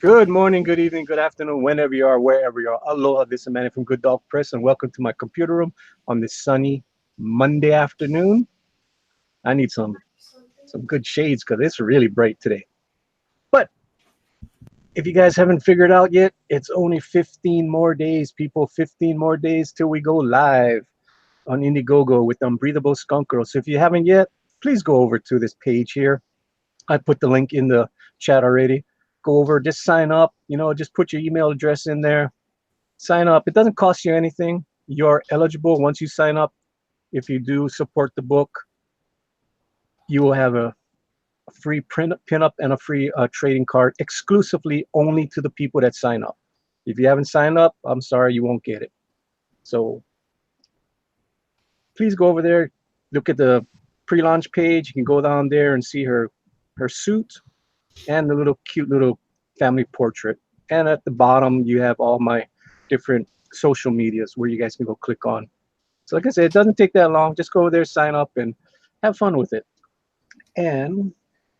Good morning, good evening, good afternoon, whenever you are, wherever you are. Aloha, this is Manny from Good Dog Press, and welcome to my computer room on this sunny Monday afternoon. I need some good shades because it's really bright today. But if you guys haven't figured out yet, it's only 15 more days, people. 15 more days till we go live on Indiegogo with Unbreathable Skunk Girl. So if you haven't yet, please go over to this page here. I put the link in the chat already. Go over, just sign up. Just put your email address in there. Sign up. It doesn't cost you anything. You're eligible once you sign up. If you do support the book, you will have a free pin up and a free trading card exclusively only to the people that sign up. If you haven't signed up, I'm sorry, you won't get it. So please go over there, look at the pre-launch page. You can go down there and see her suit and the little cute little family portrait. And at the bottom, you have all my different social medias where you guys can go click on. So like I said, it doesn't take that long. Just go there, sign up, and have fun with it. And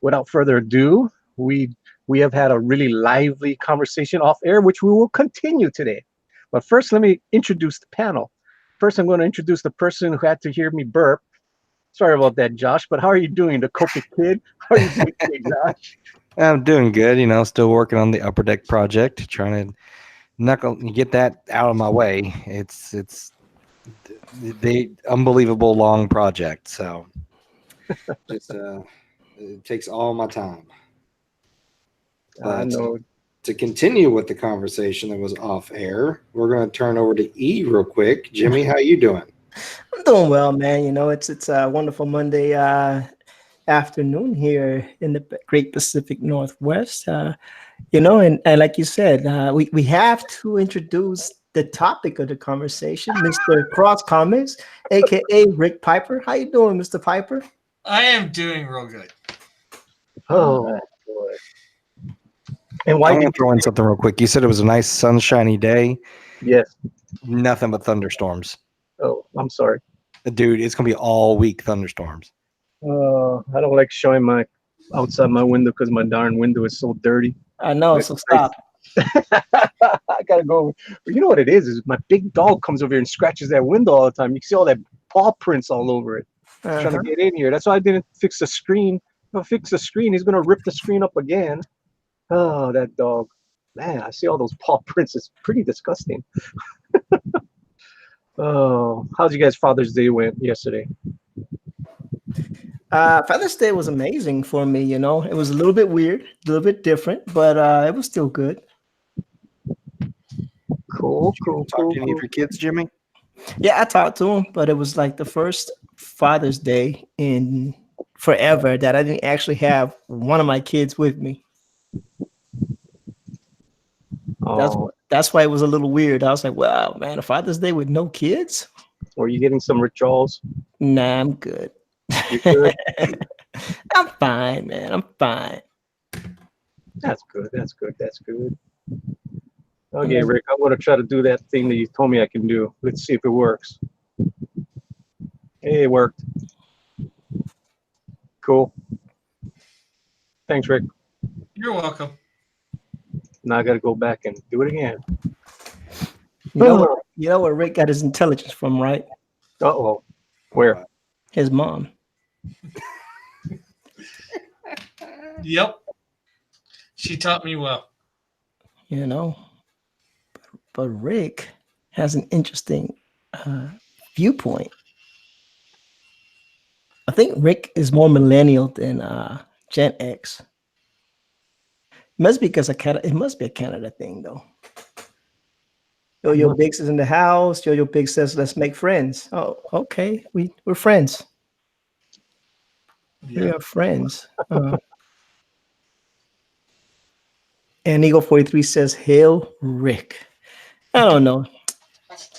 without further ado, we have had a really lively conversation off air, which we will continue today. But first, let me introduce the panel. First, I'm going to introduce the person who had to hear me burp. Sorry about that, Josh, but how are you doing, the Copic Kid? How are you doing today, Josh? I'm doing good. Still working on the upper deck project, trying to get that out of my way. It's the unbelievable long project, so just it takes all my time. I But know. to continue with the conversation that was off air, we're going to turn over to E real quick. Jimmy, how you doing? I'm doing well, man. It's a wonderful Monday afternoon here in the Great Pacific Northwest. And like you said, we have to introduce the topic of the conversation, Mr. Cross Comics, aka Rick Piper. How you doing, Mr. Piper? I am doing real good. Oh, boy. And why I'm going did to throw in something real quick. You said it was a nice sunshiny day. Yes. Nothing but thunderstorms. Oh, I'm sorry. Dude, it's going to be all week thunderstorms. I don't like showing my outside my window because my darn window is so dirty. I know, so stop. I gotta go. But you know what it is my big dog comes over here and scratches that window all the time. You can see all that paw prints all over it. Trying to get in here. That's why I didn't fix the screen. If I fix the screen, he's gonna rip the screen up again. Oh, that dog. Man, I see all those paw prints. It's pretty disgusting. Oh, how's you guys' Father's Day went yesterday? Father's Day was amazing for me. It was a little bit weird, a little bit different, but it was still good. Cool. Talk to any of your kids, Jimmy? Yeah, I talked to him, but it was like the first Father's Day in forever that I didn't actually have one of my kids with me. Oh, That's why it was a little weird. I was like, wow, man, a Father's Day with no kids? were you getting some withdrawals? Nah, I'm good. You good? I'm fine, man. I'm fine. That's good. Okay, Rick, I'm going to try to do that thing that you told me I can do. Let's see if it works. Hey, it worked. Cool. Thanks, Rick. You're welcome. Now I got to go back and do it again. You know where Rick got his intelligence from, right? Uh-oh. Where? His mom. Yep. She taught me well. But Rick has an interesting viewpoint. I think Rick is more millennial than Gen X. It must be it must be a Canada thing, though. Yo Biggs is in the house. Yo Biggs says, "Let's make friends." Oh, okay. We're friends. Yeah. We are friends. And Eagle 43 says, "Hail Rick." I don't know.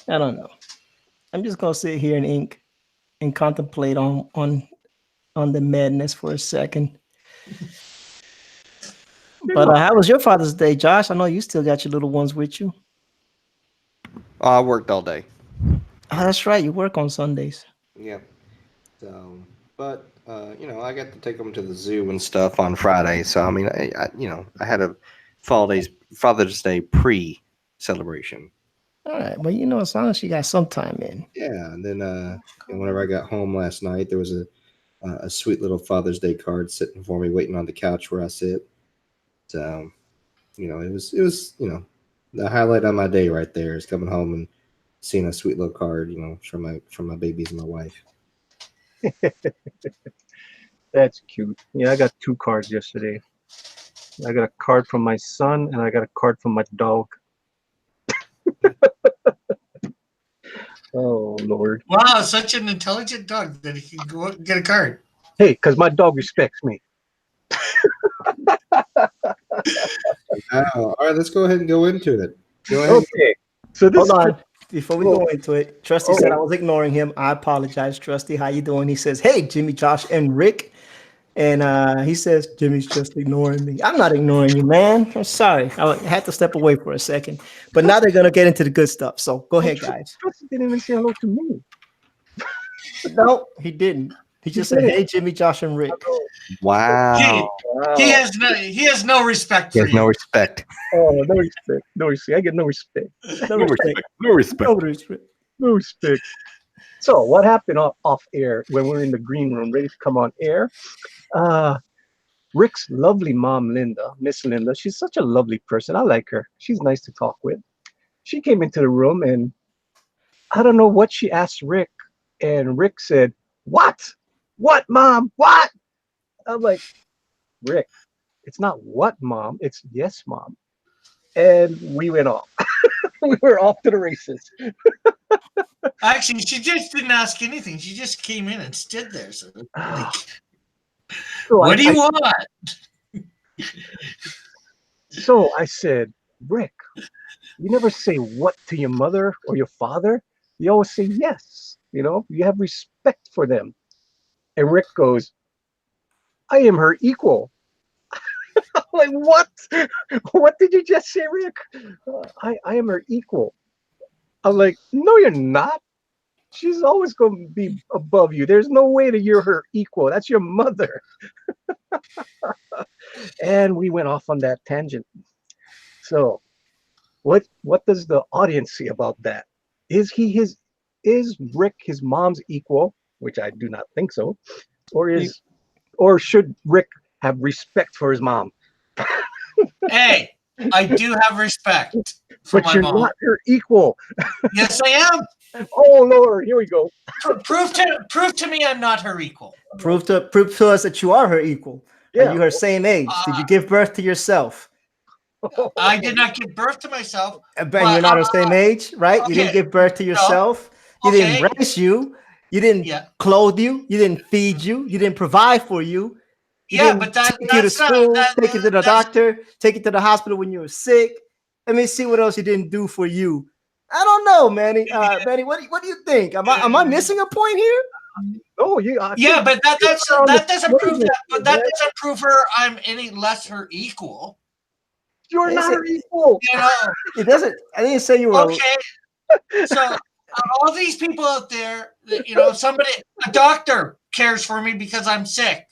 I'm just gonna sit here and ink and contemplate on the madness for a second. But how was your Father's Day, Josh? I know you still got your little ones with you. I worked all day. Oh, that's right. You work on Sundays. Yeah. So, but I got to take them to the zoo and stuff on Friday. So I mean, I had a Father's Day pre-celebration. All right. Well, you know, as long as she got some time in. Yeah, and then whenever I got home last night, there was a sweet little Father's Day card sitting for me, waiting on the couch where I sit. So, it was the highlight of my day right there is coming home and seeing a sweet little card, from my babies and my wife. That's cute. Yeah, I got 2 cards yesterday. I got a card from my son and I got a card from my dog. Oh, Lord. Wow, such an intelligent dog that he can go out and get a card. Hey, because my dog respects me. All right, let's go ahead and go into it. Go ahead. Okay. So this Hold on. Before we go into it, Trusty said Okay. I was ignoring him. I apologize, Trusty. How you doing? He says, "Hey, Jimmy, Josh, and Rick." And he says, "Jimmy's just ignoring me." I'm not ignoring you, man. I'm sorry. I had to step away for a second. But now they're going to get into the good stuff. So go ahead, guys. Trusty didn't even say hello to me. No, he didn't. He just said, "Hey, Jimmy, Josh, and Rick." Wow. Wow. He has no respect He for has you. no respect. Oh, no respect. No respect. I get no respect. No respect. No respect. No respect. No respect. So what happened off air when we were in the green room ready to come on air? Rick's lovely mom, Linda, Miss Linda, she's such a lovely person. I like her. She's nice to talk with. She came into the room and I don't know what she asked Rick. And Rick said, "What? What, Mom? What?" I'm like, "Rick, it's not what, Mom. It's yes, Mom." And we went off. We were off to the races. Actually, she just didn't ask anything. She just came in and stood there. So, like, So what do you want? So I said, "Rick, you never say what to your mother or your father. You always say yes. You have respect for them." And Rick goes, "I am her equal." I'm like, what? What did you just say, Rick? I am her equal. I'm like, no, you're not. She's always going to be above you. There's no way that you're her equal. That's your mother. And we went off on that tangent. So what does the audience see about that? Is Rick his mom's equal, which I do not think so, or should Rick have respect for his mom? Hey, I do have respect for But my you're mom. not her equal. Yes, I am. Oh Lord, here we go. Prove to me I'm not her equal. Prove to us that you are her equal. Yeah. Are you her same age? Did you give birth to yourself? I did not give birth to myself. And you're not her same age, right? You didn't okay. give birth to yourself. You didn't Okay. raise you. You didn't Yeah. clothe you. You didn't feed you. You didn't provide for you. You Yeah, didn't but that's take you to school, take you to the doctor, take you to the hospital when you were sick. Let me see what else you didn't do for you. I don't know, Manny. Manny, what do you think? Am I missing a point here? Oh, Yeah, but that doesn't prove that. But that man. doesn't prove her I'm any less her equal. You're They not said- her equal. You know. It doesn't. I didn't say you were. Okay. So all these people out there, a doctor cares for me because I'm sick.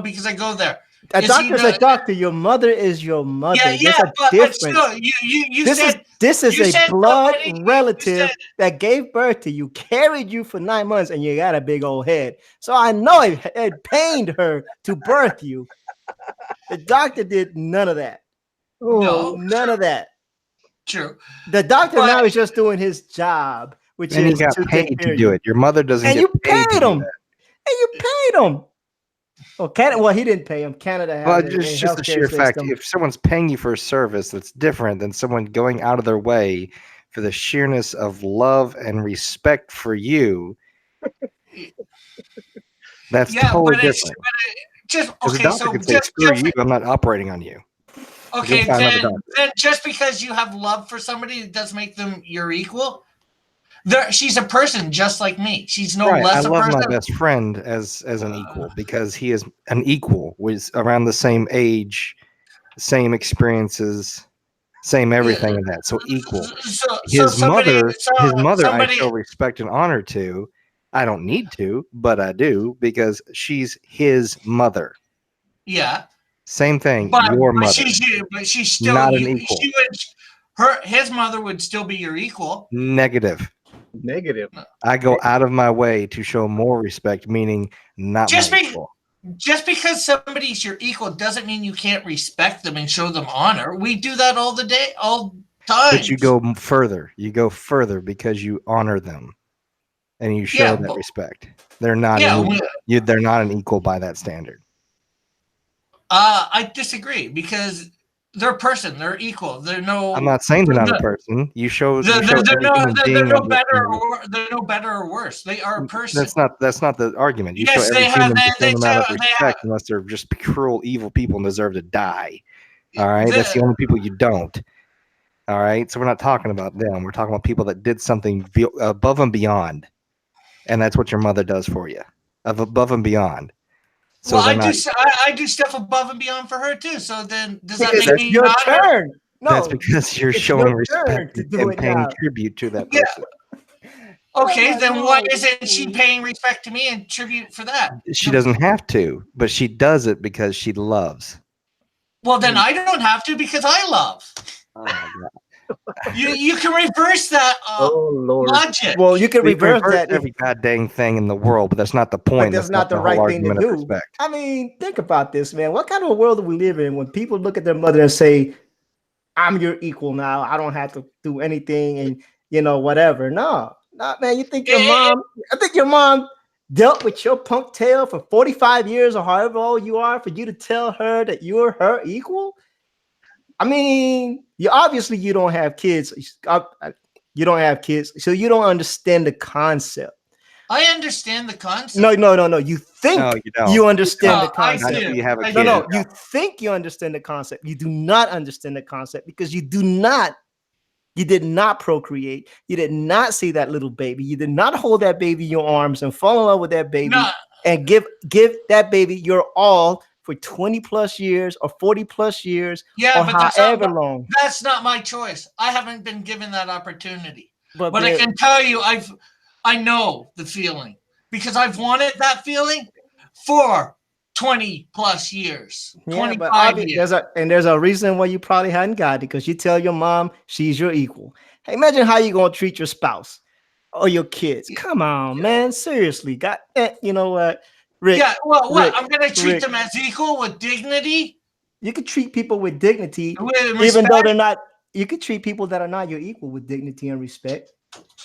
Because I go there. A Is doctor's he a doctor. Your mother is your mother. Yeah, There's a but difference. still, you This said is you a said blood somebody- you relative said- that gave birth to you, carried you for 9 months, and you got a big old head. So I know it pained her to birth you. The doctor did none of that. No. None of that. True. The doctor But- now is just doing his job, which And he is got to paid take to care do of it. Your mother doesn't And get you paid to paid do him. that. And you paid him. Well, he didn't pay him. Canada has Well, a just the healthcare sheer fact, system. if someone's paying you for a service, that's different than someone going out of their way for the sheerness of love and respect for you. That's totally but it's different. just Because okay. a doctor So could say, just, "Screw you! I'm not operating on you." okay, You'll find another doctor. then just because you have love for somebody, it does make them your equal. She's a person just like me. She's no Right. I less a love person. my best friend as an equal because he is an equal, was around the same age, same experiences, same everything in that. So equal. His mother, I show respect and honor to. I don't need to, but I do because she's his mother. Yeah. Same thing. But, Your but mother, she's still not an you. equal. She would. His mother would still be your equal. Negative. Negative. I go out of my way to show more respect, meaning not Just my be- equal. Just because somebody's your equal doesn't mean you can't respect them and show them honor. We do that all the day, all time. But you go further. You go further because you honor them, and you show that respect. They're not. They're not an equal by that standard. I disagree because they're a person. They're equal. They're no. I'm not saying they're not a person. You show. They're no better or worse. They are a person. That's not the argument. You show every human the same amount of respect unless they're just cruel, evil people and deserve to die. All right, that's the only people you don't. All right, so we're not talking about them. We're talking about people that did something above and beyond, and that's what your mother does for you, above and beyond. So well, I do stuff above and beyond for her too. So then, does that make me your not turn? No, that's because you're showing your respect and paying now. tribute to that person. Okay, then why isn't she paying respect to me and tribute for that? She doesn't have to, but she does it because she loves. Well, then I don't have to because I love. Oh my God. You can reverse that logic. Well, you can reverse that every goddamn thing in the world, but that's not the point. But that's not the right thing to do. Respect. I mean, think about this, man. What kind of a world do we live in when people look at their mother and say, "I'm your equal now. I don't have to do anything," and whatever. No, man. You think your mom? I think your mom dealt with your punk tail for 45 years or however old you are for you to tell her that you're her equal. I mean, you don't have kids. You don't have kids, so you don't understand the concept. I understand the concept. No. You think you understand the concept. I do. You have a kid. No. You think you understand the concept. You do not understand the concept because you did not procreate. You did not see that little baby. You did not hold that baby in your arms and fall in love with that baby and give that baby your all for 20 plus years or 40 plus years or however long. That's not my choice. I haven't been given that opportunity. But I can tell you, I know the feeling because I've wanted that feeling for 20 plus years. Yeah, 25 years. There's a reason why you probably hadn't got it because you tell your mom she's your equal. Hey, imagine how you're going to treat your spouse or your kids. Come on, man. Seriously. You know what? Rick, what? I'm going to treat them as equal with dignity? You can treat people with dignity, even though they're not. You can treat people that are not your equal with dignity and respect.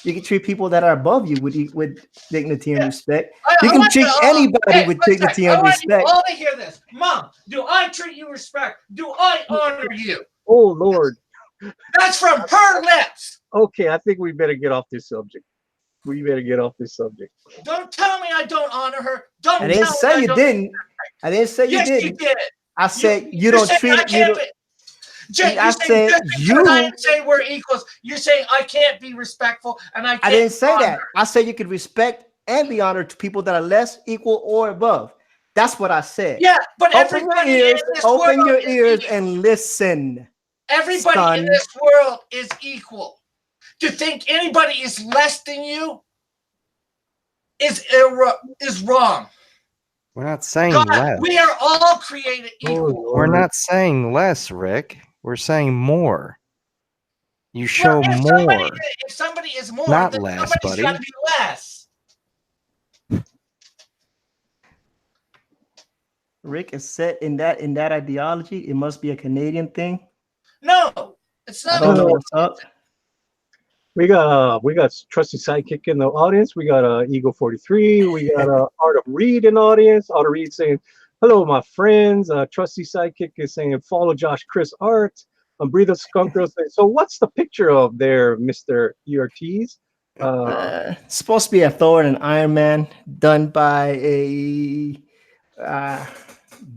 You can treat people that are above you with dignity and respect. You can treat anybody with dignity and respect. I want to hear this. Mom, do I treat you with respect? Do I honor you? Oh, Lord. That's from her lips. Okay, I think we better get off this subject. Don't tell me I don't honor her. I didn't say you didn't. I didn't say you didn't. Yes, you did. I said you don't treat it. I said you. I didn't say we're equals. You're saying I can't be respectful, and I didn't say that. I said you could respect and be honored to people that are less, equal, or above. That's what I said. Yeah, but open your ears and listen. Everybody in this world is equal. To think anybody is less than you is wrong. We're not saying less. We are all created equal. We're not saying less, Rick. We're saying more. You show more. If somebody is more, not then less, somebody's buddy. got to be less. Rick is set in that ideology. It must be a Canadian thing. No, it's not. I don't know what's up. We got trusty sidekick in the audience. We got Eagle 43. We got Art of Reed in the audience. Art of Reed saying, "Hello, my friends." Trusty sidekick is saying, "Follow Josh Chris Art." Unbreathable Skunk Girl saying, "So what's the picture of there, Mr. ERTs?" It's supposed to be a Thor and an Iron Man done by a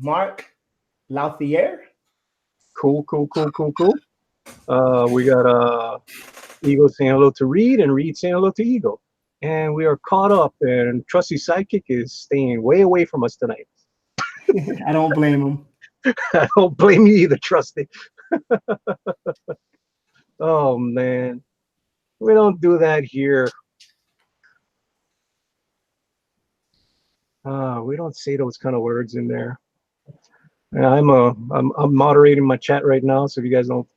Mark Lauthier. Cool. We got Eagle saying hello to Reed and Reed saying hello to Eagle. And we are caught up, and Trusty Sidekick is staying way away from us tonight. I don't blame him. I don't blame you either, Trusty. Oh, man. We don't do that here. We don't say those kind of words in there. Yeah, I'm moderating my chat right now, so if you guys don't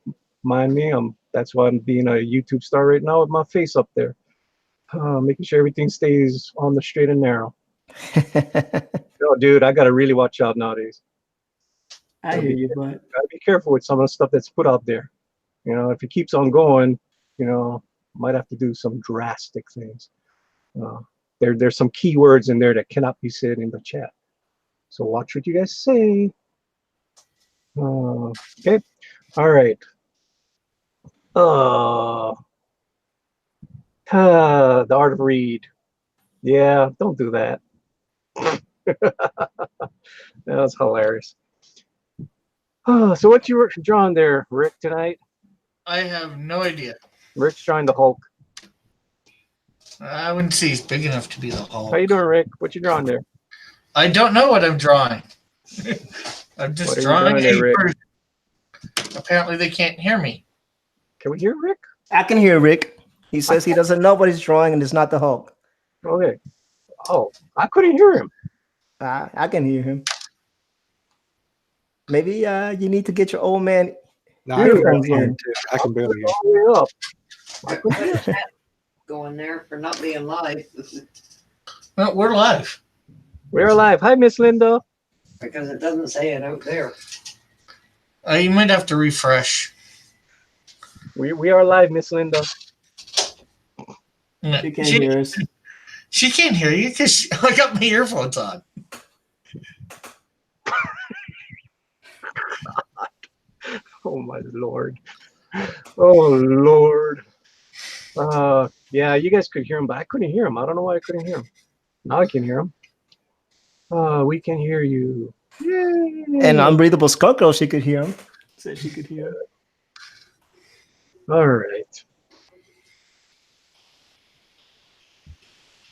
mind me, that's why I'm being a YouTube star right now with my face up there, making sure everything stays on the straight and narrow. Oh, dude, I gotta really watch out nowadays. I hear you, but Gotta be careful with some of the stuff that's put out there. If it keeps on going, might have to do some drastic things. There's some keywords in there that cannot be said in the chat, so watch what you guys say. Okay, all right. The art of read. Yeah, don't do that. That was hilarious. So what you were drawing there, Rick, tonight? I have no idea. Rick's drawing the Hulk. I wouldn't say he's big enough to be the Hulk. How you doing, Rick? What you drawing there? I don't know what I'm drawing. I'm just drawing a person. Apparently they can't hear me. Can we hear Rick? I can hear Rick. He says he doesn't know what he's drawing and it's not the Hulk. Okay. Oh, I couldn't hear him. I can hear him. Maybe you need to get your old man. No, I can barely hear him too. I can barely hear. All the way up. Going there for not being live. Well, we're live. We're live. Hi, Miss Linda. Because it doesn't say it out there. You might have to refresh. We are live, Miss Linda. She can't hear us. She can't hear you because I got my earphones on. Oh my Lord. Oh Lord. Yeah, you guys could hear him, but I couldn't hear him. I don't know why I couldn't hear him. Now I can hear him. We can hear you. Yay. And Unbreathable Skunk Girl, she could hear him. Said she could hear him. All right.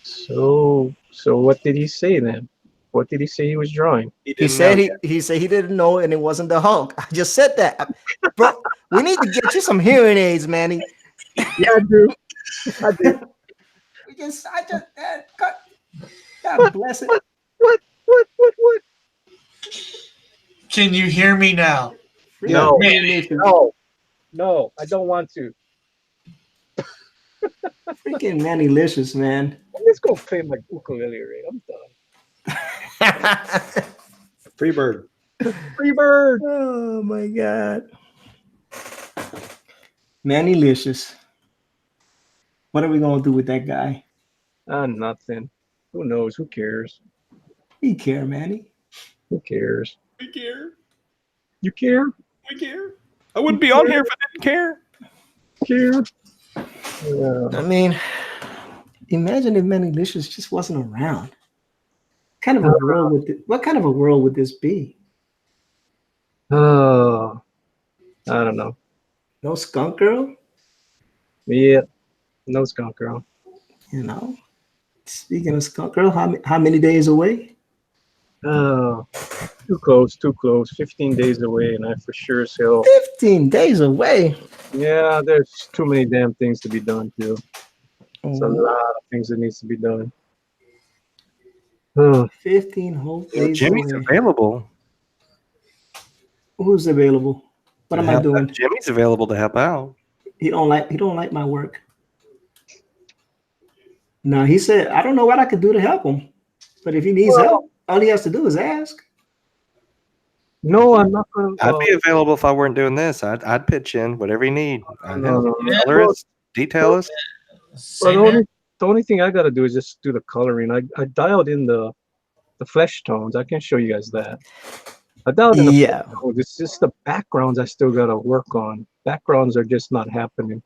So what did he say then? What did he say he was drawing? He said he said he didn't know and it wasn't the Hulk. I just said that. Bro, we need to get you some hearing aids, Manny. Yeah, I do. I do. God bless it. What? Can you hear me now? No, no, I don't want to. Freaking Manny-licious, man. Let's go play my ukulele, right? I'm done. Free bird. Free bird. Oh my God. Manny-licious. What are we gonna do with that guy? Nothing. Who knows? Who cares? We care, Manny. Who cares? We care. You care? We care. I wouldn't be on here if I didn't care. Care? I mean, imagine if Manny-licious just wasn't around. What kind of a world would this be? Oh, I don't know. No Skunk Girl? Yeah, no Skunk Girl. You know. Speaking of Skunk Girl, how many days away? Oh, too close. 15 days away, and I for sure as hell. 15 days away. Yeah, there's too many damn things to be done too. It's a lot of things that needs to be done. 15 whole days Jimmy's away. available. Who's available? What am I doing? Jimmy's available to help out. He don't like my work. No, he said, I don't know what I could do to help him. But if he needs help, all he has to do is ask. No, I'm not going to. I'd be available if I weren't doing this. I'd pitch in whatever you need. Colorist, detailist. Well, the only thing I got to do is just do the coloring. I dialed in the flesh tones. I can show you guys that. I dialed in the flesh tones. It's just the backgrounds I still got to work on. Backgrounds are just not happening.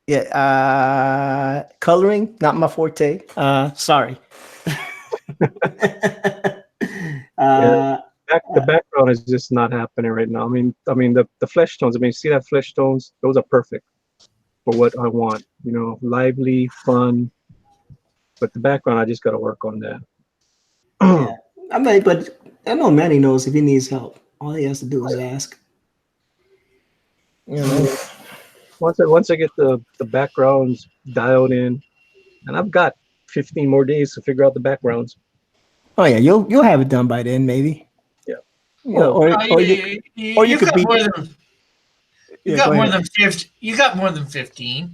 Yeah, coloring, not my forte. Sorry. The background is just not happening right now. I mean the flesh tones. I mean, see that flesh tones? Those are perfect for what I want. Lively, fun. But the background, I just got to work on that. Yeah. I mean, but I know Manny knows if he needs help. All he has to do is ask. Once I get the backgrounds dialed in, and I've got 15 more days to figure out the backgrounds. Oh yeah, you'll have it done by then, maybe. Yeah. You know, or you could got be. more than Yeah, go ahead. 50. You got more than 15.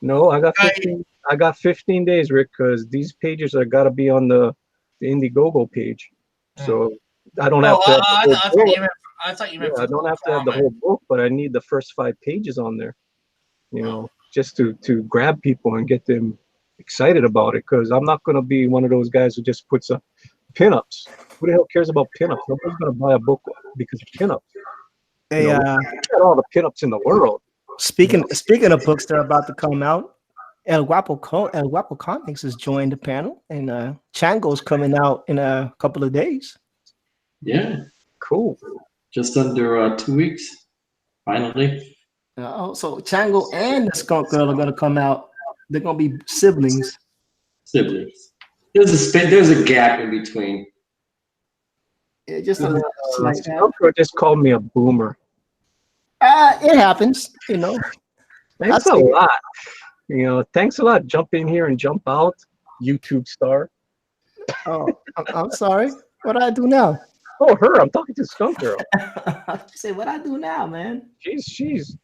No, I got 15. I got 15 days, Rick, because these pages are got to be on the Indiegogo page. So I don't have Oh, to have the I whole thought you book. meant. I thought you Yeah, meant for I the don't whole have to have the comic. whole book, but I need the first 5 pages on there. Just to grab people and get them excited about it. Because I'm not gonna be one of those guys who just puts up pinups. Who the hell cares about pinups? Nobody's gonna buy a book because of pinups. Hey, We got all the pinups in the world. speaking of books that are about to come out, El Guapo Comics has joined the panel, and Chango's coming out in a couple of days. Yeah, Cool. just under 2 weeks, finally. So Chango and the Skunk Girl are gonna come out. They're gonna be siblings. Siblings. There's a gap in between. Yeah, just a little slight gap. Skunk just called me a boomer. It happens, you know. Thanks a lot. Thanks a lot. Jump in here and jump out. YouTube star. Oh, I'm sorry. What do I do now? Oh, her. I'm talking to Skunk Girl. Say what I do now, man. She's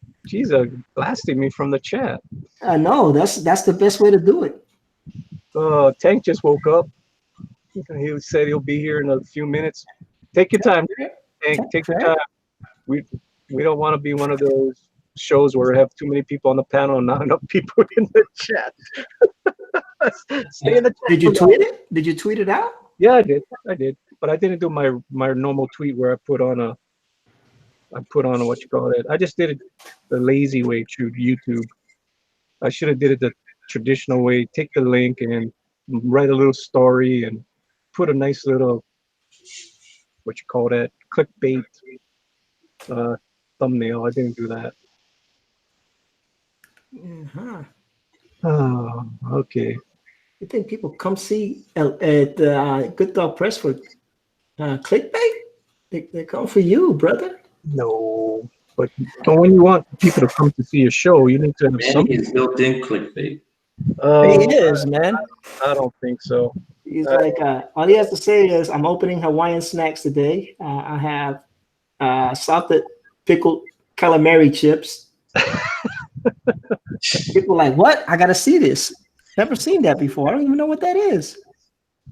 blasting me from the chat. I know that's the best way to do it. Tank just woke up. He said he'll be here in a few minutes. Take your time, Tank. Take your time. We don't want to be one of those shows where we have too many people on the panel and not enough people in the chat. Stay in the chat. Did you tweet it? Did you tweet it out? Yeah, I did. But I didn't do my normal tweet where I put on a what you call it. I just did it the lazy way through YouTube. I should have did it the traditional way. Take the link and write a little story and put a nice little what you call that clickbait thumbnail. I didn't do that. Uh-huh. Oh, okay. You think people come see at Good Dog Press for clickbait? They come for you, brother. No, but when you want people to come to see your show, you need to have Manny something. is built-in clickbait. He is, man. I don't think so. He's like, all he has to say is, I'm opening Hawaiian snacks today. I have salted pickled calamari chips. People are like, what? I got to see this. Never seen that before. I don't even know what that is.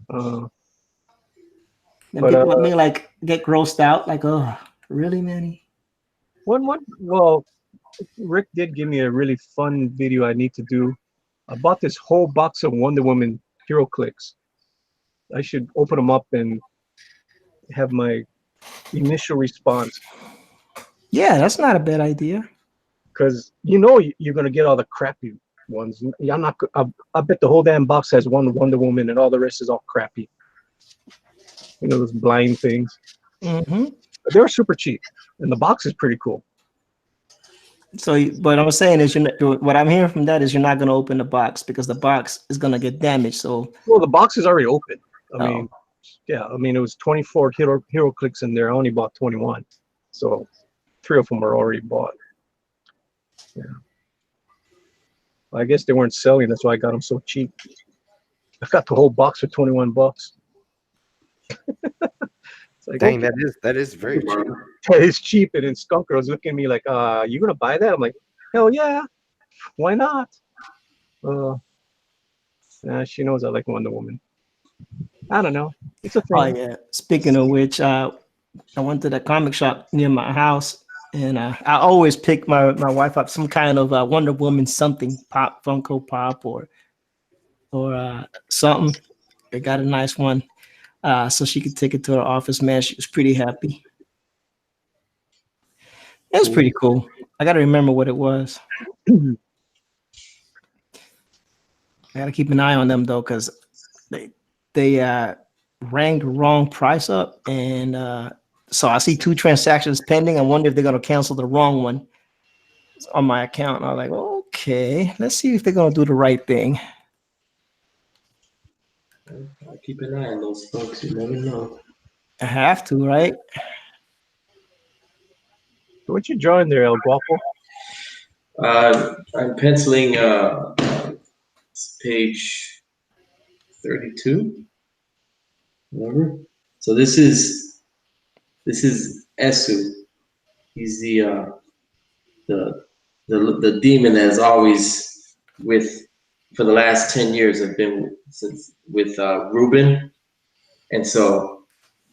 And people like me like get grossed out. Like, oh, really, Manny? Well, Rick did give me a really fun video I need to do. I bought this whole box of Wonder Woman Hero Clicks. I should open them up and have my initial response. Yeah, that's not a bad idea. Because you're gonna get all the crappy ones. I'm not. I bet the whole damn box has one Wonder Woman and all the rest is all crappy. Those blind things. Mm-hmm. They're super cheap, and the box is pretty cool. So, but I'm saying is, what I'm hearing from that is you're not going to open the box because the box is going to get damaged. So, well, the box is already open. I mean, it was 24 hero clicks in there. I only bought 21, so 3 of them are already bought. Yeah, I guess they weren't selling. That's why I got them so cheap. I got the whole box for $21. Like, dang, okay. that is very cheap. That is cheap. And then Skunk was looking at me like, you gonna buy that? I'm like, hell yeah, why not? She knows I like Wonder Woman. I don't know. It's a thing. Oh yeah. Speaking of which, I went to the comic shop near my house, and I always pick my wife up some kind of Wonder Woman something, pop, Funko Pop, or something. I got a nice one. So she could take it to her office. Man, she was pretty happy. It was pretty cool. I got to remember what it was. I got to keep an eye on them though, because they rang the wrong price up, and so I see 2 transactions pending. I wonder if they're going to cancel the wrong one on my account. And I'm like, okay, let's see if they're going to do the right thing. I'll keep an eye on those folks. You never know. I have to, right? What you drawing there, El Guapo? I'm penciling page 32. Remember? So this is This is Esu. He's the demon that has always for the last 10 years have been with Reuben, and so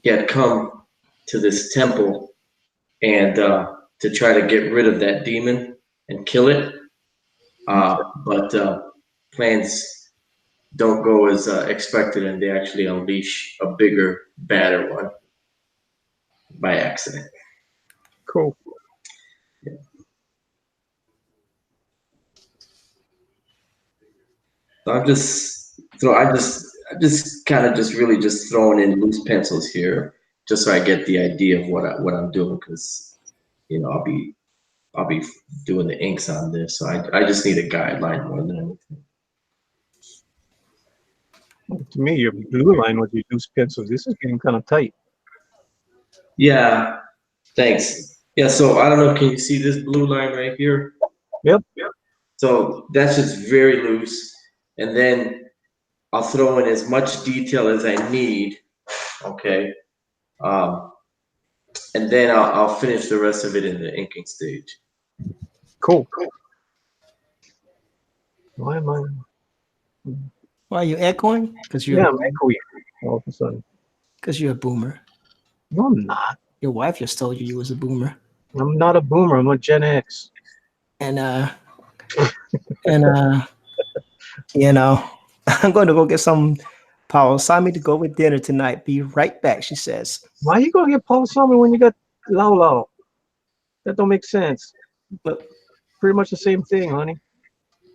he had come to this temple and to try to get rid of that demon and kill it, but plans don't go as expected, and they actually unleash a bigger, badder one by accident. Cool. So I just kind of just really just throwing in loose pencils here, just so I get the idea of what I'm doing, because I'll be doing the inks on this, so I just need a guideline more than anything. To me, your blue line with your loose pencils, this is getting kind of tight. Yeah, thanks. Yeah, so I don't know, can you see this blue line right here? Yep. So that's just very loose, and then I'll throw in as much detail as I need, okay? And then I'll finish the rest of it in the inking stage. Cool. Why am I? Why are you echoing? Because Yeah, I'm echoing all of a sudden. Because you're a boomer. No, I'm not. Your wife just told you was a boomer. I'm not a boomer. I'm a Gen X. And you know, I'm going to go get some Paulsami to go with dinner tonight. Be right back, she says. Why you gonna get Paul Salmon when you got Lao Lao? That don't make sense. But pretty much the same thing, honey.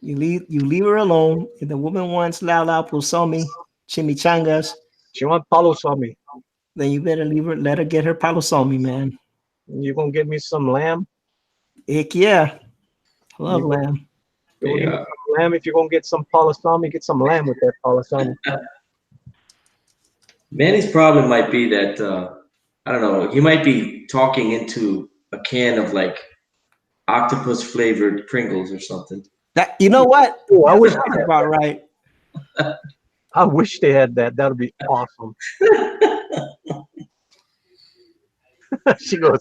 You leave her alone. If the woman wants Lao Lao Pulsomi, chimichangas, She want Palo Salmi. then you better leave her. Let her get her Palosomi, man. You gonna get me some lamb? Heck yeah, love You- lamb. You gonna get me Yeah. some lamb? If you're gonna get some Palo Salmi, get some lamb with that Palo Salmi. Manny's problem might be that I don't know. He might be talking into a can of like octopus flavored Pringles or something. That you know what? Oh, I wish That's about right. I wish they had that. That would be awesome. She goes,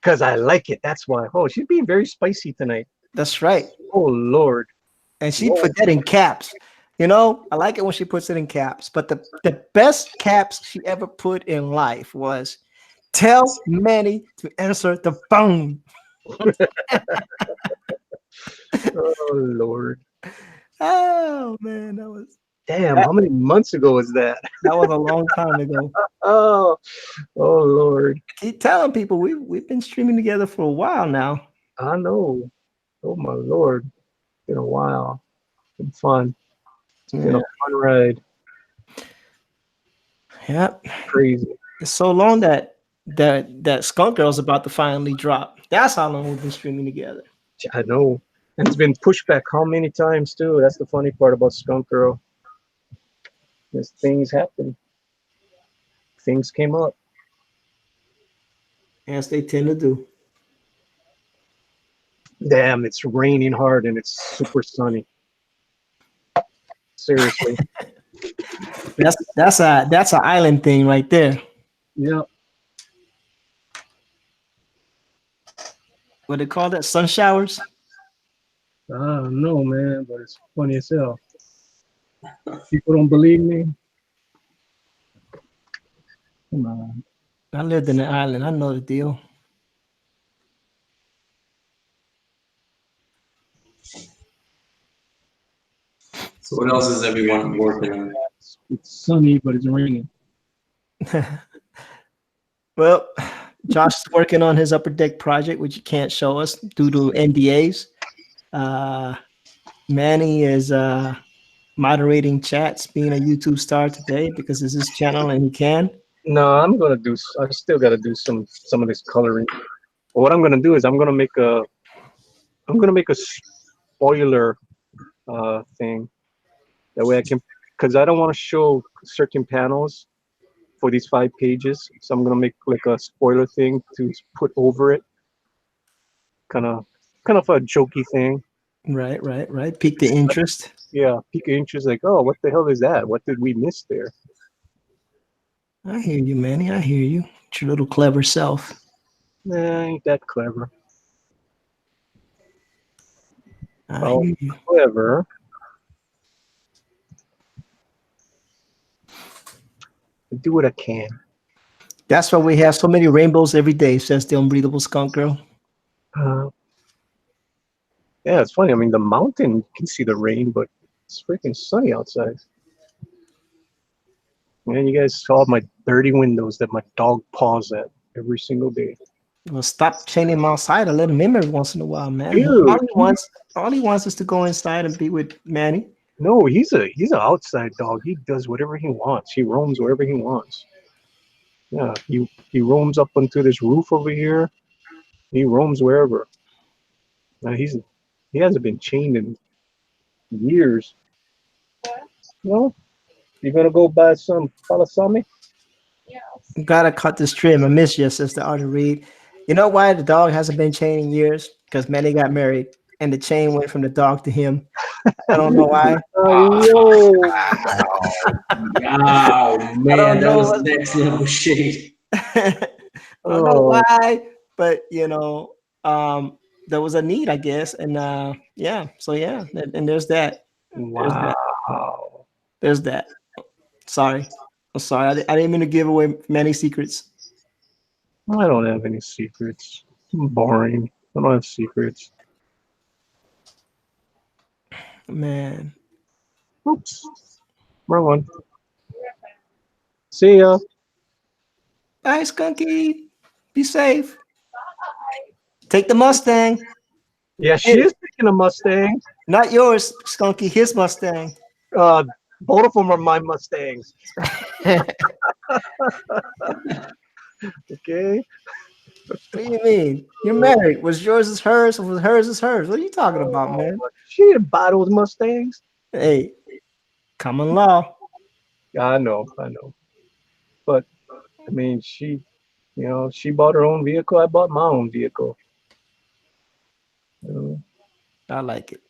because I like it. That's why. Oh, she's being very spicy tonight. That's right. Oh Lord. And she put that in caps. You know, I like it when she puts it in caps. But the best caps she ever put in life was, "Tell Manny to answer the phone." Oh Lord. Oh man, that was Damn, how many months ago was that? a long time ago. Oh Lord. Keep telling people we've been streaming together for a while now. I know. Oh my Lord. Been a while. Been fun. It's been a fun ride. Yep. Crazy. It's so long that Skunk Girl's about to finally drop. That's how long we've been streaming together. I know. And it's been pushed back how many times too? That's the funny part about Skunk Girl. There's things happen. Things came up. As they tend to do. Damn, it's raining hard and it's super sunny. Seriously. That's an island thing right there. Yeah. What they call that? Sun showers? I don't know, man, but it's funny as hell. People don't believe me. Come on. I lived in the island. I know the deal. So what else is everyone working on? It's sunny, but it's raining. Well, Josh is working on his upper deck project, which he can't show us due to NDAs. Manny is moderating chats, being a YouTube star today because it's his channel and he can. No, I still gotta do some of this coloring. But what I'm gonna do is I'm gonna make a spoiler thing. That way I can, because I don't want to show certain panels for these 5 pages. So I'm gonna make like a spoiler thing to put over it. Kind of a jokey thing. Right. Pique the interest. Yeah, pique interest, like, oh, what the hell is that? What did we miss there? I hear you, Manny. I hear you. Your little clever self. Nah, ain't that clever. I Oh, hear you. clever. I do what I can. That's why we have so many rainbows every day, says the unbreathable skunk girl. Yeah, it's funny. I mean, the mountain, you can see the rain, but it's freaking sunny outside. Man, you guys saw my dirty windows that my dog paws at every single day. Well, stop chaining him outside and let him in every once in a while, man. Dude, All he wants is to go inside and be with Manny. no, he's an outside dog. He does whatever he wants. He roams wherever he wants. Yeah, he roams up onto this roof over here. He roams wherever. Now he hasn't been chained in years. No, you gonna go buy some palasami? Gotta cut this trim. I miss you, says the Arthur Reed. You know why the dog hasn't been chained in years? Because Manny got married and the chain went from the dog to him. I don't know why. Whoa! Wow, man, don't that know was what- next level shade. I don't know why, but there was a need, I guess, and and there's that. Wow! There's that. Sorry, I'm sorry. I didn't mean to give away many secrets. I don't have any secrets. I'm boring. I don't have secrets. Man, Oops. Wrong one. See ya. bye, Skunky. Be safe. Take the Mustang. Yeah, she is taking a Mustang. Not yours, Skunky. His Mustang. Both of them are my Mustangs. Okay. What do you mean? You're married. Was yours is hers, or was hers is hers? What are you talking about, man? She didn't buy those Mustangs. Hey, common law. I know. But I mean, she bought her own vehicle. I bought my own vehicle. I like it.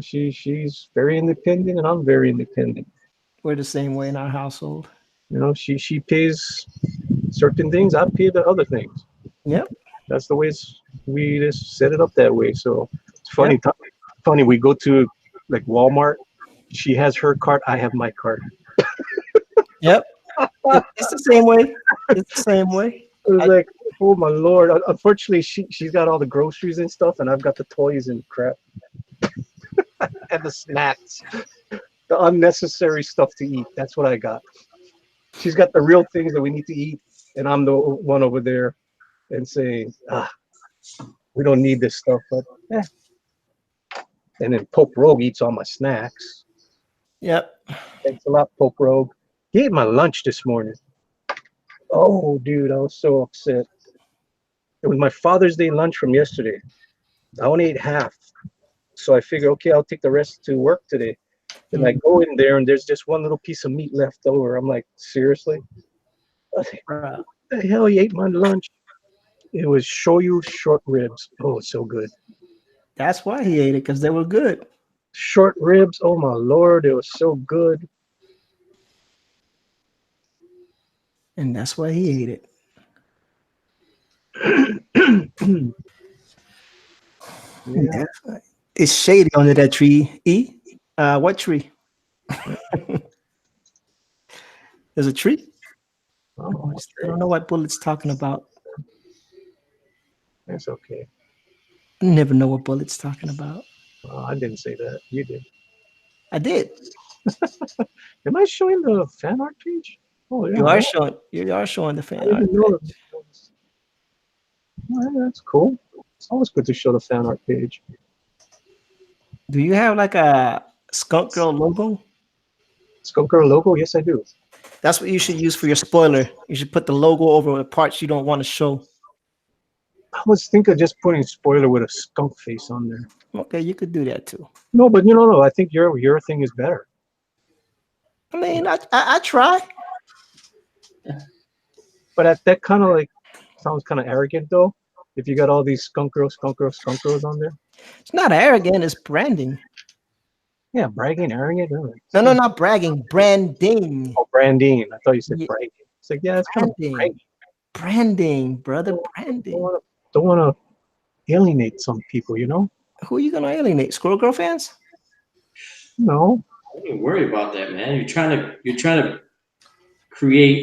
She's very independent, and I'm very independent. We're the same way in our household. She pays certain things. I pay the other things. Yep. That's the way we just set it up that way. So it's funny. Funny. We go to like Walmart. She has her cart. I have my cart. Yep. It's the same way. It's the same way. It was like, oh my lord. Unfortunately, she's got all the groceries and stuff, and I've got the toys and crap. And the snacks. The unnecessary stuff to eat. That's what I got. She's got the real things that we need to eat, and I'm the one over there and saying, we don't need this stuff, but And then Pope Rogue eats all my snacks. Yep. Thanks a lot, Pope Rogue. He ate my lunch this morning. Oh, dude, I was so upset. It was my Father's Day lunch from yesterday. I only ate half. So I figured, okay, I'll take the rest to work today. And I go in there, and there's just one little piece of meat left over. I'm like, seriously? What the hell? He ate my lunch. It was shoyu short ribs. Oh, it's so good. That's why he ate it, because they were good. Short ribs. Oh, my Lord. It was so good. And that's why he ate it. Yeah. It's shady under that tree. What tree? There's a tree. Oh, I don't know what Bullet's talking about. that's okay. I never know what Bullet's talking about. I didn't say that. You did. I did. Am I showing the fan art page? Oh, yeah. You are showing the I fan didn't art. know that. Oh, yeah, that's cool. It's always good to show the fan art page. Do you have like a Skunk Girl logo? Skunk Girl logo? Yes, I do. That's what you should use for your spoiler. You should put the logo over the parts you don't want to show. I was thinking of just putting spoiler with a skunk face on there. Okay, you could do that too. No, but no. I think your thing is better. I mean, I try. But that kind of like sounds kind of arrogant though. If you got all these skunk girls on there. It's not arrogant. It's branding. Yeah, bragging, arrogant. No, not bragging. Branding. Oh, branding. I thought you said Yeah. bragging. It's like, yeah, it's kind of Branding. bragging. branding, brother, Don't branding. want to alienate some people, you know. Who are you gonna alienate? Squirrel Girl fans? No, Don't even worry about that, man. You're trying to create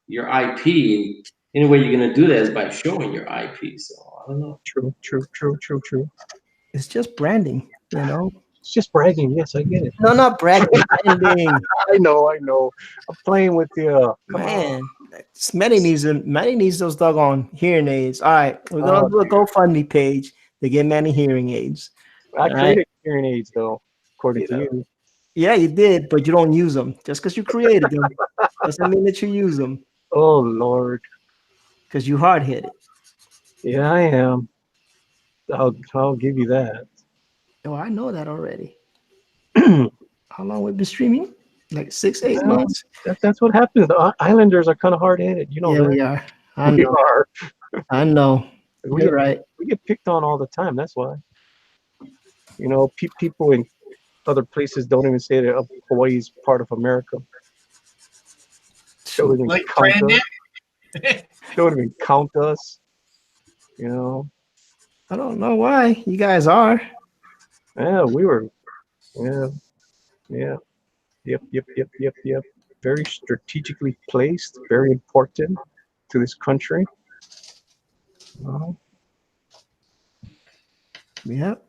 your IP. And any way you're gonna do that is by showing your IP. So I don't know. true. It's just branding, you know. It's just bragging. Yes, I get it. No, not bragging, branding. I know. I'm playing with you. Come on. Man, Manny needs those doggone hearing aids. All right, we're gonna Oh, do a GoFundMe page to get Manny hearing aids. I All created hearing aids though, according to you. Yeah, you did, but you don't use them. Just because you created them doesn't mean that you use them. Oh Lord. Because you hard headed. Yeah, I am. I'll give you that. Oh, I know that already. How long we've been streaming? Like 6-8 Yeah, months. That's what happens. The Islanders are kind of hard headed. You know Yeah, that. we are. I We know. are. I know. We You're get, right. we get picked on all the time. That's why. You know, people in other places don't even say that Hawaii's part of America. Don't even Like count Brandon. us. Don't even count us. You know. I don't know why you guys are. Yeah, we were. Yeah. Yep. Very strategically placed. Very important to this country. Uh, Yep.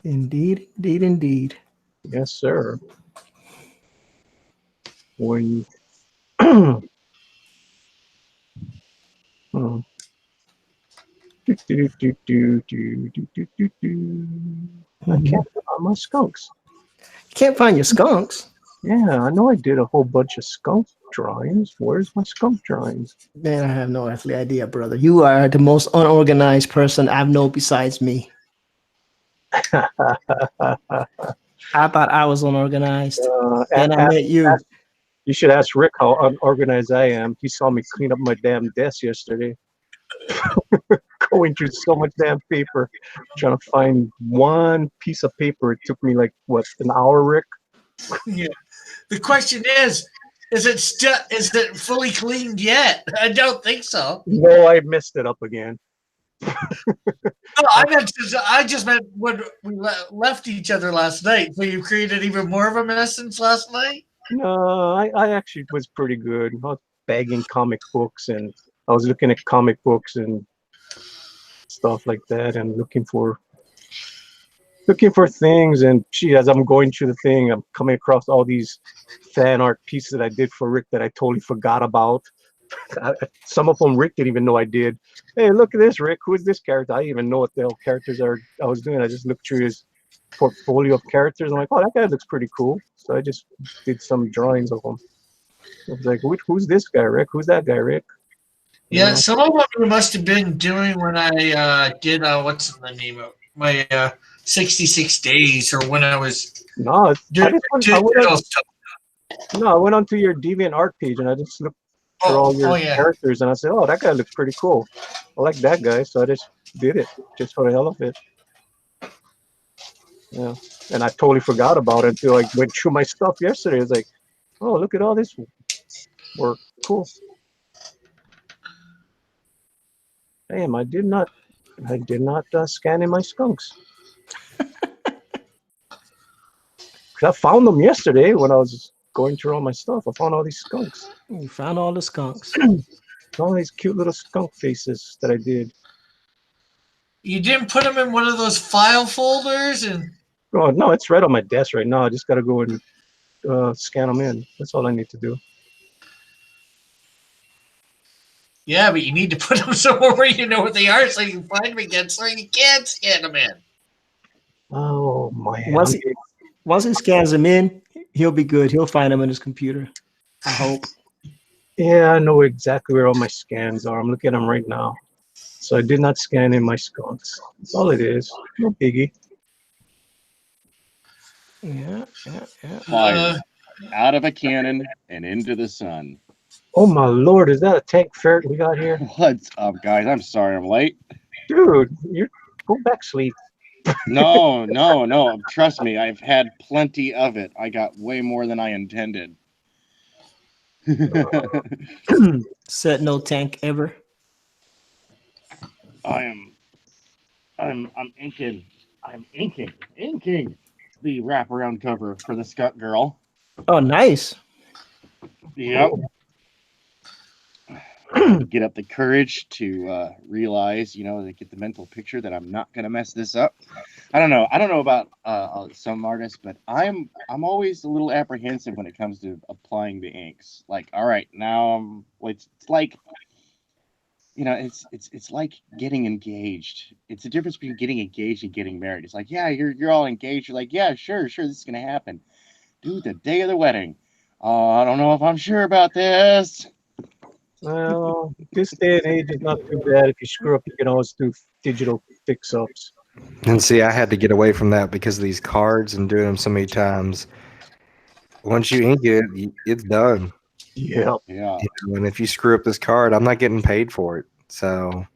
Indeed. yes, sir. When. Hmm. I can't find my skunks. You can't find your skunks. Yeah, I know I did a whole bunch of skunk drawings. Where's my skunk drawings? Man, I have no earthly idea, brother. You are the most unorganized person I've known besides me. I thought I was unorganized. Then I met you. You should ask Rick how unorganized I am. He saw me clean up my damn desk yesterday. Going through so much damn paper, trying to find one piece of paper. It took me like, what, an hour, Rick? Yeah. The question is it fully cleaned yet? I don't think so. No, I messed it up again. No, I just meant when we left each other last night. So you created even more of a mess since last night? No, I actually was pretty good. I was bagging comic books, and I was looking at comic books and stuff like that, and looking for things. And as I'm going through the thing, I'm coming across all these fan art pieces that I did for Rick that I totally forgot about. Some of them Rick didn't even know I did. Hey, look at this, Rick. Who is this character? I didn't even know what the hell characters I was doing. I just looked through his portfolio of characters. I'm like, oh, that guy looks pretty cool. So I just did some drawings of him. I was like, who's this guy, Rick? Who's that guy, Rick? Yeah, some of what we must have been doing when I did what's the name of my 66 days, or when I was No, doing digital stuff. I went onto your DeviantArt page and I just looked through all your characters and I said, oh, that guy looks pretty cool. I like that guy, so I just did it just for the hell of it. Yeah, and I totally forgot about it until I went through my stuff yesterday. It's like, oh, look at all this work. Cool. Damn, I did not scan in my skunks. I found them yesterday when I was going through all my stuff. I found all these skunks. You found all the skunks. All these cute little skunk faces that I did. You didn't put them in one of those file folders and. Oh no, it's right on my desk right now. I just got to go and scan them in. That's all I need to do. Yeah, but you need to put them somewhere where you know what they are, so you can find them again, so you can scan them in. Oh my! Once he scans them in, he'll be good. He'll find them in his computer. I hope. Yeah, I know exactly where all my scans are. I'm looking at them right now. So I did not scan in my skunks. That's all it is. No biggie. Yeah. Fired out of a cannon and into the sun. Oh my Lord, is that a tank ferret we got here? What's up, guys? I'm sorry I'm late. Dude, go back sleep. No. Trust me, I've had plenty of it. I got way more than I intended. Said no tank ever. I'm inking the wraparound cover for the Skunk Girl. Oh, nice. Yep. Get up the courage to realize, to get the mental picture that I'm not gonna mess this up. I don't know about some artists, but I'm always a little apprehensive when it comes to applying the inks. Like, all right, now it's like, it's like getting engaged. It's the difference between getting engaged and getting married. It's like, yeah, you're all engaged. You're like, yeah, sure, this is gonna happen. Dude, the day of the wedding. Oh, I don't know if I'm sure about this. Well, this day and age is not too bad. If you screw up, you can always do digital fix-ups. And see, I had to get away from that because of these cards and doing them so many times. Once you ink it, it's done. Yeah. Yeah. And if you screw up this card, I'm not getting paid for it. So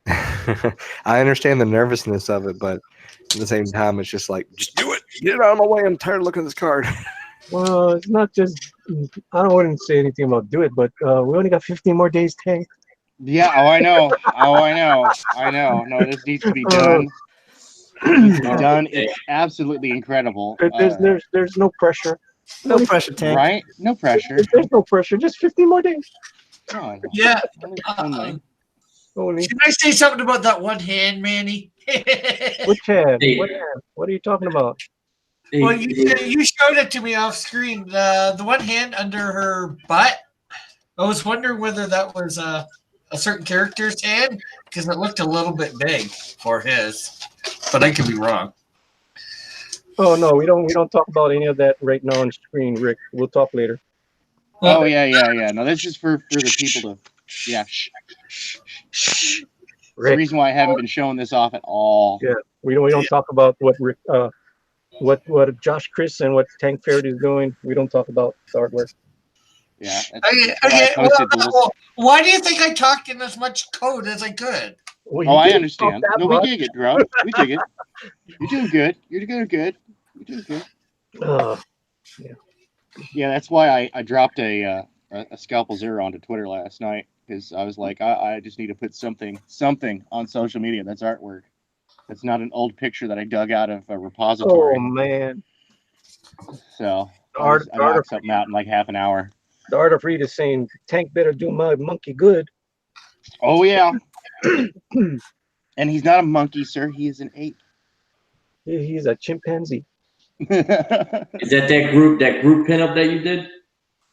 I understand the nervousness of it, but at the same time, it's just like, just do it. Get it out of my way. I'm tired of looking at this card. Well, it's not just. I wouldn't say anything about do it, but we only got 15 more days, Tank. Yeah. Oh, I know. No, this needs to be done. It needs to be done. It's absolutely incredible. There's no pressure. No pressure, tank. Right? No pressure. There's no pressure. Just 15 more days. Oh, Yeah. only. Only. Can I say something about that one hand, Manny? Which hand? Hey. What hand? What are you talking about? Well, you showed it to me off screen. The one hand under her butt. I was wondering whether that was a certain character's hand because it looked a little bit big for his, but I could be wrong. Oh no, we don't talk about any of that right now on screen, Rick. We'll talk later. Oh yeah. No, this is for the people to. Yeah. It's the Rick, reason why I haven't been showing this off at all. Yeah. we don't talk about what Rick, what Josh Chris and what Tank Faraday is doing. We don't talk about the artwork. Yeah. Okay, why do you think I talked in as much code as I could? Well, Oh, I didn't understand. talk that No, we much. dig it, bro. We dig it. You're doing good. You're doing good. You're doing good. Yeah, that's why I dropped a Scalpel Zero onto Twitter last night because I was like, I just need to put something on social media that's artwork. That's not an old picture that I dug out of a repository. Oh man, So The I knocked something out in like half an hour. the art of read is saying Tank better do my monkey good. Oh yeah. And he's not a monkey, sir. He is an ape. He's a chimpanzee. Is that group pinup that you did?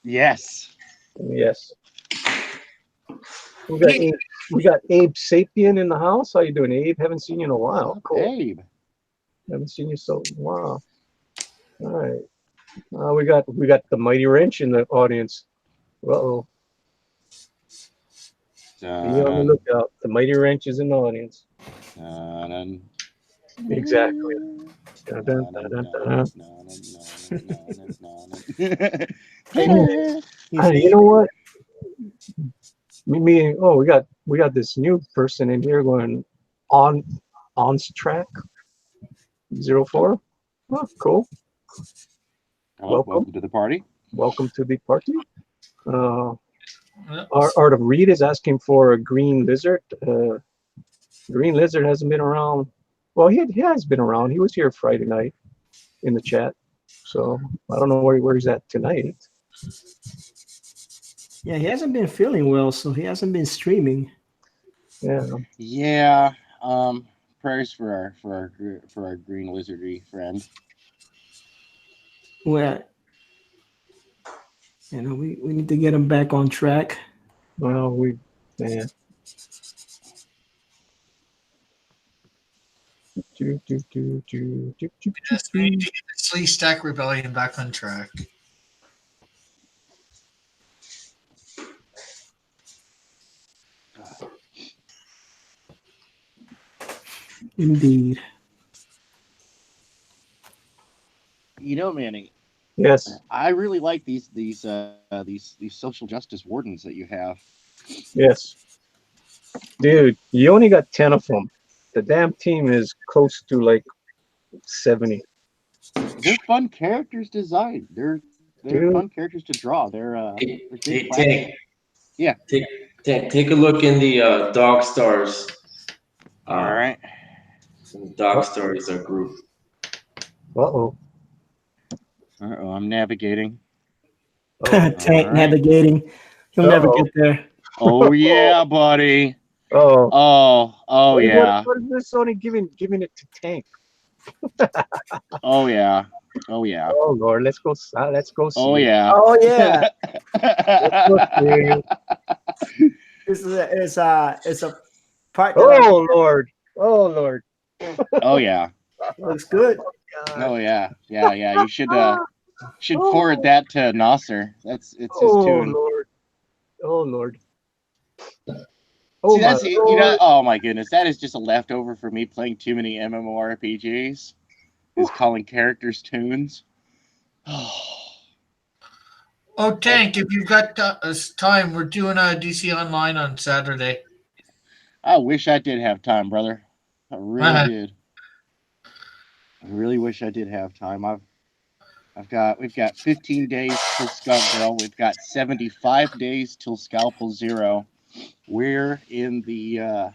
Yes. Yes. We got Abe Sapien in the house. How you doing, Abe? Haven't seen you in a while. Cool. Abe. Haven't seen you so wow. All right. We got the Mighty Wrench in the audience. Uh-oh. Be on the lookout. The Mighty Wrench is in the audience. Exactly. Dun, dun, dun, dun, dun. You know what? We got this new person in here going on track 04. Oh, cool. Welcome to the party. Welcome to the party. Art of Reed is asking for a green lizard. Green lizard hasn't been around. Well, he has been around. He was here Friday night in the chat. So I don't know where he's at tonight. Yeah, he hasn't been feeling well, so he hasn't been streaming. Yeah. Yeah. Prayers for our green lizardry friend. Well, we need to get him back on track. Well, yeah. Yes, we need to get the Slee Stack Rebellion back on track. Indeed. Manny. Yes. I really like these social justice wardens that you have. Yes. Dude, you only got 10 of them. The damn team is close to like 70. They're fun characters designed. They're they're fun characters to draw. They're Hey, good hey, classic. Tank. Yeah. Take a look in the Dog Stars. All right. Dog Stars are group. Uh-oh. Uh-oh, I'm navigating. Tank All right. navigating. He'll never get there. Oh yeah, buddy. Oh. Oh yeah. What is this Sony giving it to Tank? Oh yeah. Oh yeah. Oh Lord, let's go. Let's go see. Oh it. yeah. Oh yeah. Let's go see it. It's a part that Oh Lord. Oh Lord. Oh yeah. looks good. Oh yeah. Yeah. You should forward that to Nasser. It's his tune. Lord. Oh Lord. Oh See, that's my you know. Lord. Oh my goodness, that is just a leftover for me playing too many MMORPGs. Is calling characters tunes. Oh, Tank, if you've got time, we're doing a DC Online on Saturday. I wish I did have time, brother. I really did. I really wish I did have time. We've got 15 days till Skunk Girl. We've got 75 days till Scalpel Zero. We're in the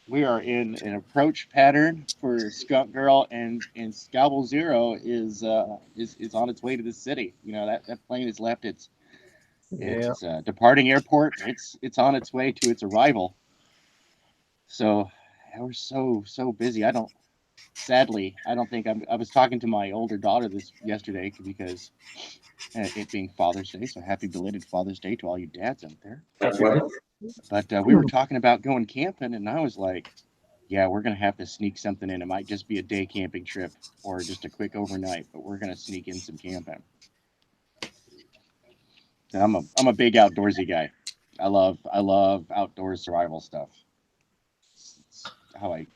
we are in an approach pattern for Skunk Girl, and Scalpel Zero is on its way to the city. You know that plane has left its departing airport. It's on its way to its arrival. So we're so busy. Sadly, I don't think I was talking to my older daughter yesterday because it being Father's Day. So happy belated Father's Day to all you dads out there. But we were talking about going camping, and I was like, yeah, we're going to have to sneak something in. It might just be a day camping trip or just a quick overnight, but we're going to sneak in some camping. I'm a big outdoorsy guy. I love outdoor survival stuff. It's how I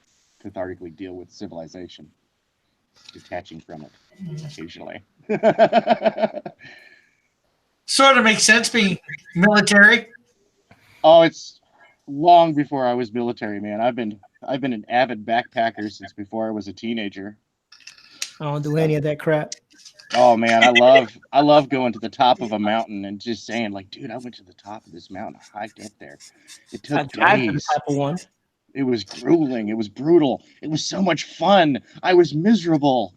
cathartically deal with civilization, detaching from it occasionally. Sort of makes sense being military. Oh, it's long before I was military, man. I've been an avid backpacker since before I was a teenager. I don't do any of that crap. Oh man, I love going to the top of a mountain and just saying like, dude, I went to the top of this mountain. I hiked up there. It took days. The type of one. It was grueling. It was brutal. It was so much fun. I was miserable.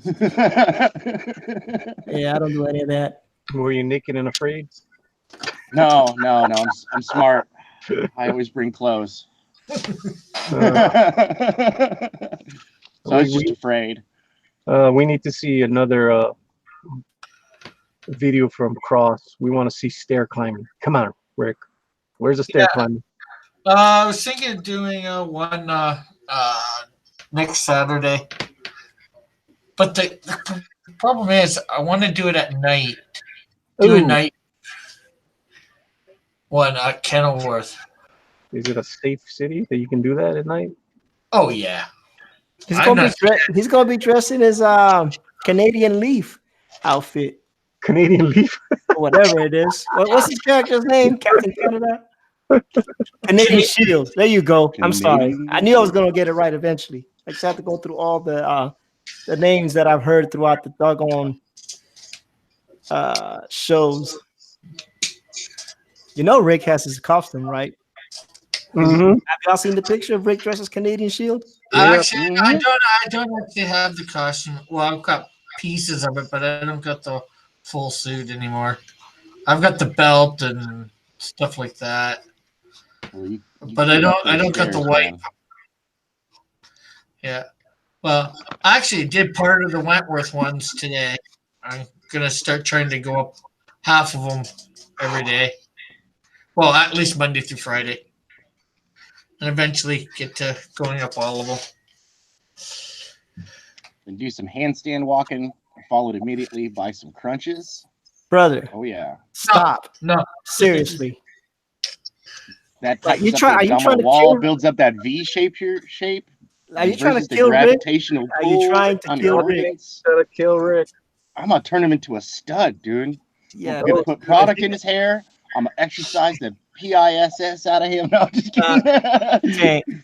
Yeah, I don't do any of that. Were you naked and afraid? No. I'm smart. I always bring clothes. So I was just afraid. We need to see another video from Cross. We want to see stair climbing. Come on, Rick. Where's the stair climbing? I was thinking of doing one next Saturday, but the problem is I want to do it at night. Do a night one at Kenilworth. Is it a safe city that you can do that at night? Oh yeah. He's gonna be dressed in his Canadian Leaf outfit. Canadian Leaf? Whatever it is. What's his character's name? Captain Canada? Canadian Shield. There you go. I'm sorry. I knew I was gonna get it right eventually. I just have to go through all the names that I've heard throughout the doggone shows. You know Rick has his costume, right? Mm-hmm. Have y'all seen the picture of Rick dressed as Canadian Shield? Actually, I don't actually have the costume. Well, I've got pieces of it, but I don't got the full suit anymore. I've got the belt and stuff like that. Well, but I don't got the white. Yeah. Well, I actually did part of the Wentworth ones today. I'm gonna start trying to go up half of them every day. Well, at least Monday through Friday. And eventually get to going up all of them. And do some handstand walking, followed immediately by some crunches. Brother. Oh yeah. Stop. No. Seriously. That are you trying to wall kill? builds up that V shape shape. Are you trying to kill Rick? Are you trying to kill Rick? Kill Rick. I'm gonna turn him into a stud, dude. Yeah. I'm gonna put product in his hair. I'm gonna exercise the PISS out of him. No, I'm just kidding.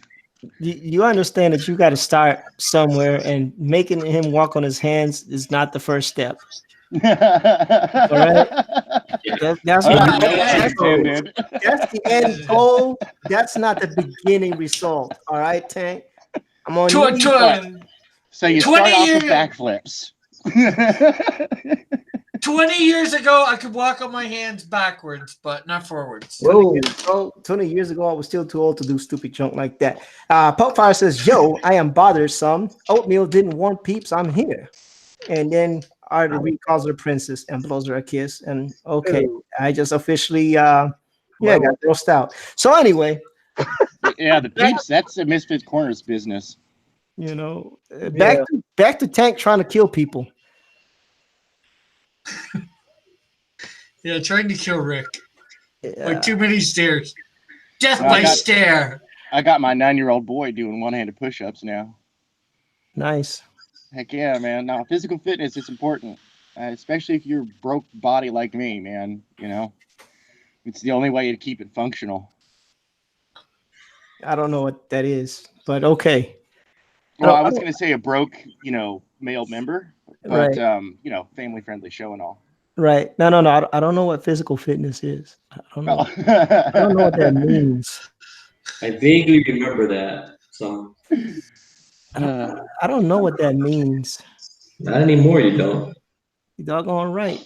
You understand that you got to start somewhere, and making him walk on his hands is not the first step. All right. That's right, what no pun that's intended. that's the end goal. That's not the beginning result. All right, Tank. I'm on you. So you 20 start off with years- backflips. 20 years ago, I could walk on my hands backwards, but not forwards. 20 years ago, I was still too old to do stupid junk like that. Popfire says, "Yo, I am bothersome. Oatmeal didn't want peeps. I'm here." And then Arthur Reed calls her princess and blows her a kiss. And okay, I just officially, got grossed out. So anyway, Yeah, the peeps. That's a Misfits Corners business. you know, back to Tank trying to kill people. Yeah, trying to kill Rick. Yeah. Like too many stairs. Death No, by stare. I got my 9-year-old boy doing one-handed push-ups now. Nice. Heck yeah, man. Now, physical fitness is important, especially if you're broke body like me, man. You know, it's the only way to keep it functional. I don't know what that is, but okay. Well, I was going to say a broke, male member, but, Right. family-friendly show and all. Right. No. I don't know what physical fitness is. I don't know. I don't know what that means. I vaguely remember that. So I don't know what that means. not anymore. You don't. You doggone right.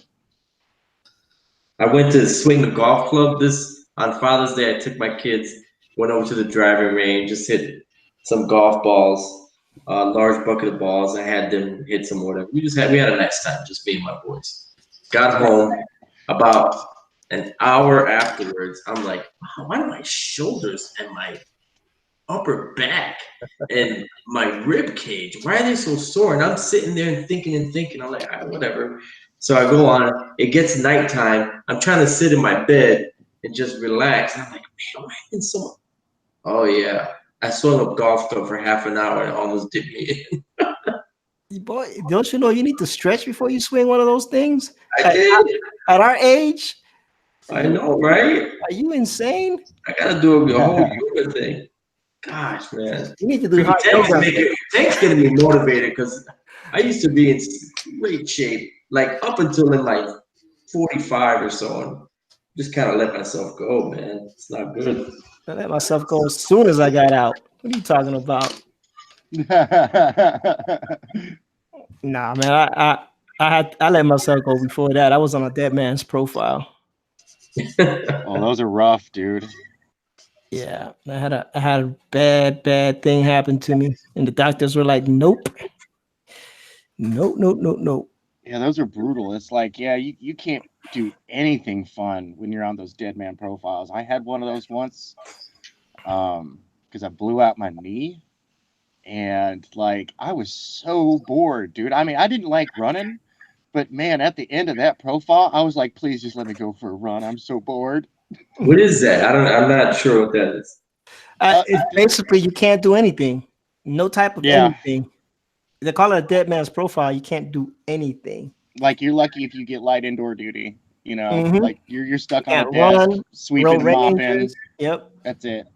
I went to swing a golf club on Father's Day. I took my kids, went over to the driving range, just hit some golf balls, a large bucket of balls. I had them hit some more. We had a nice time, just me and my boys. Got home about an hour afterwards. I'm like, wow, why do my shoulders and my upper back and my rib cage, why are they so sore? And I'm sitting there and thinking. I'm like, whatever. So I go on. It gets nighttime. I'm trying to sit in my bed and just relax. And I'm like, man, why am I so much? Oh yeah, I swung a golf club for half an hour and it almost did me in. Boy, don't you know you need to stretch before you swing one of those things? I did. At our age. I know, right? Are you insane? I gotta do a whole yoga thing. Gosh, man. You need to do hot Tank's yoga. getting me motivated because I used to be in great shape, like up until in like 45 or so, and just kind of let myself go, man. It's not good. I let myself go as soon as I got out. What are you talking about? Nah, man. I let myself go before that. I was on a dead man's profile. Oh, those are rough, dude. Yeah, I had a bad thing happen to me, and the doctors were like, "Nope, nope." Yeah, those are brutal. It's like, yeah, you can't do anything fun when you're on those dead man profiles. I had one of those once, because I blew out my knee, and like I was so bored, dude. I mean, I didn't like running, but man, at the end of that profile, I was like, please just let me go for a run. I'm so bored. What is that? I'm not sure what that is. It's basically you can't do anything, no type of anything. They call it a dead man's profile. You can't do anything. Like you're lucky if you get light indoor duty. You know, like you're stuck on a desk, run, sweeping, mopping. Yep, that's it.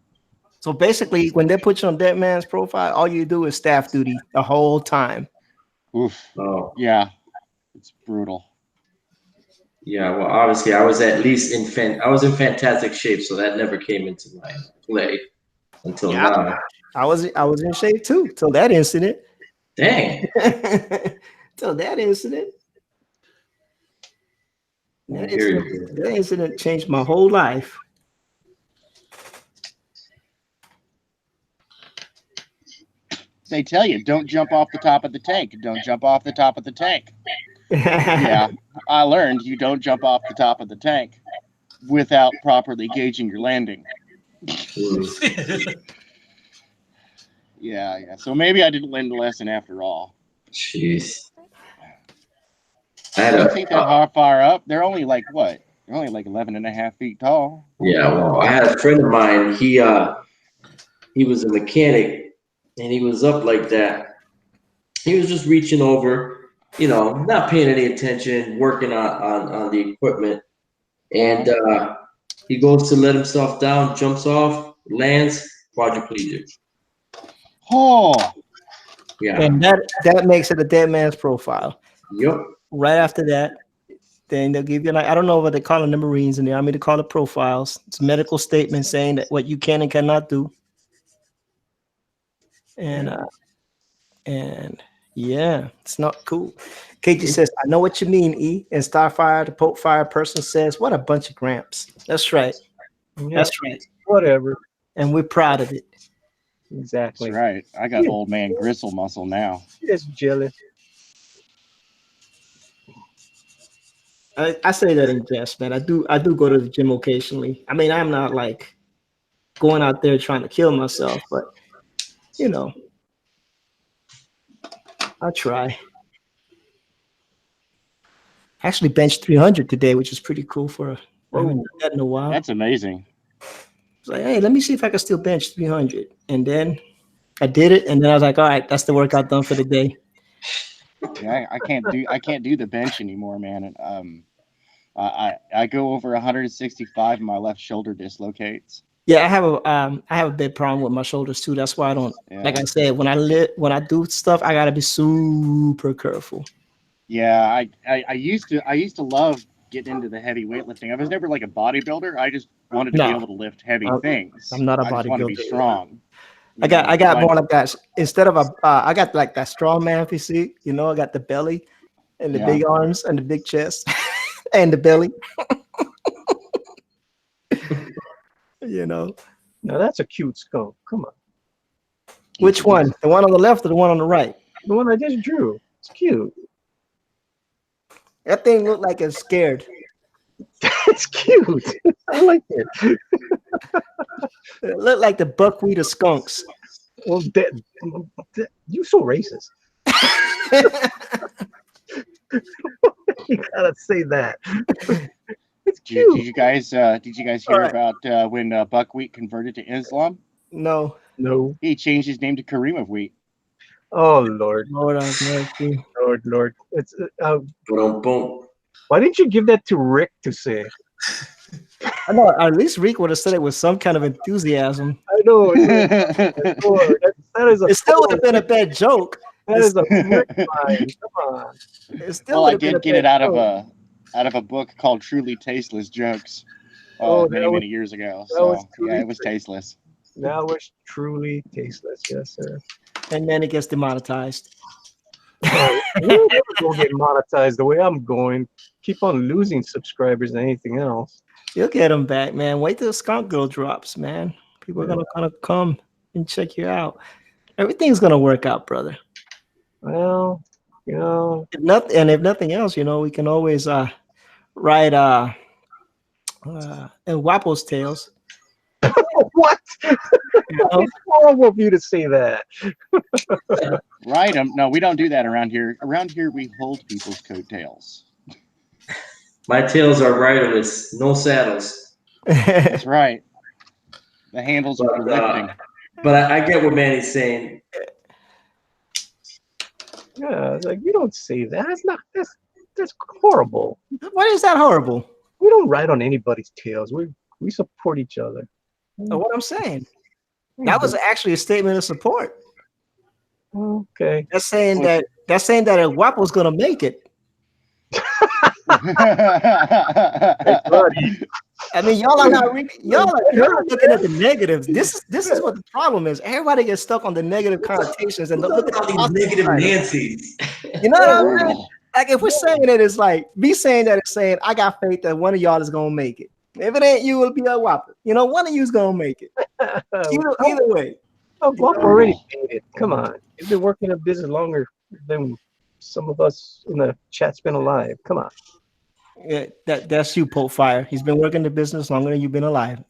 So basically, when they put you on dead man's profile, all you do is staff duty the whole time. Oof. Oh, yeah, it's brutal. Yeah, well, obviously, I was at least in fantastic shape, so that never came into my play until now. I was in shape too till that incident. Dang. Till that incident. That incident changed my whole life. They tell you, don't jump off the top of the tank. Don't jump off the top of the tank. Yeah, I learned you don't jump off the top of the tank without properly gauging your landing. Yeah. So maybe I didn't learn the lesson after all. Jeez. I don't think that far up. They're only like what? They're only like 11.5 feet tall. Yeah, well, I had a friend of mine. He was a mechanic, and he was up like that. He was just reaching over, not paying any attention, working on the equipment, and he goes to let himself down, jumps off, lands, quadriplegic. Oh, Yeah. And that makes it a dead man's profile. Yep. Right after that, then they'll give you like I don't know what they call them, the Marines in the Army. They call it profiles. It's a medical statement saying that what you can and cannot do. And yeah, it's not cool. KG says, I know what you mean, E. And Starfire, the Pope Fire person says, what a bunch of gramps. That's right. Yeah, That's right. whatever. And we're proud of it. Exactly. that's right. I got old man gristle muscle now. Just jealous. I say that in jest, man. I do go to the gym occasionally. I mean, I'm not like going out there trying to kill myself, but you know, I try. I actually benched 300 today, which is pretty cool for I haven't done that in a while. That's amazing. It's like, hey, let me see if I can still bench 300. And then I did it, and then I was like, all right, that's the workout done for the day. Yeah, I can't do the bench anymore, man. And I go over 165 and my left shoulder dislocates. Yeah, I have a big problem with my shoulders too. That's why I don't like I said, when I do stuff, I gotta be super careful. Yeah, I used to love getting into the heavy weightlifting. I was never like a bodybuilder. I just wanted to be able to lift heavy things. I'm not a I just want to be bodybuilder. strong. I got more like that. Instead of I got like that strong man physique. You know, I got the belly and the big arms and the big chest and the belly. You know. Now that's a cute skunk. Come on. Which one? The one on the left or the one on the right? The one I just drew. It's cute. That thing looked like it's scared. It's cute. I like it. It looked like the buckwheat of skunks. Well, you so racist. You gotta say that. It's cute. Did you guys hear about when buckwheat converted to Islam? No. He changed his name to Kareem of wheat. Oh Lord. Lord have mercy. Lord. It's Boom. why didn't you give that to Rick to say? I know. At least Rick would have said it with some kind of enthusiasm. I know. Lord, that is It still would have been a bad joke. That is a Rick line. Come on. It still Well, I would have been did a get bad it out joke. of a book called Truly Tasteless Jokes many years ago. So yeah, it was tasteless. That was truly tasteless. Yes, sir. And then it gets demonetized. We're never gonna get monetized the way I'm going. Keep on losing subscribers and anything else. You'll get them back, man. Wait till Skunk Girl drops, man. People are gonna kind of come and check you out. Everything's gonna work out, brother. Well, you know. If nothing else, you know, we can always ride and Wapple's tails. What? You know? It's horrible of you to say that. Right? No, we don't do that around here. Around here, we hold people's coattails. My tails are riderless, no saddles. That's right. The handles are for lifting. But I get what Manny's saying. Yeah, it's like you don't say that. That's horrible. Why is that horrible? We don't ride on anybody's tails. We support each other. What I'm saying. That was actually a statement of support. Okay. That's saying that a Wapple's gonna make it. I mean, y'all are not really, y'all are looking at the negatives. This is what the problem is. Everybody gets stuck on the negative connotations and look at all the these negative side. Nancy's. You know what I mean? Like if we're saying it, it's like me saying that it's saying I got faith that one of y'all is gonna make it. If it ain't you, it'll be a Whopper. You know, one of you's gonna make it. Either way. Oh, Whopper already made it. Come on. You've been working in business longer than some of us in the chat's been alive. Come on. Yeah, that's you, Pope Fire. He's been working the business longer than you've been alive.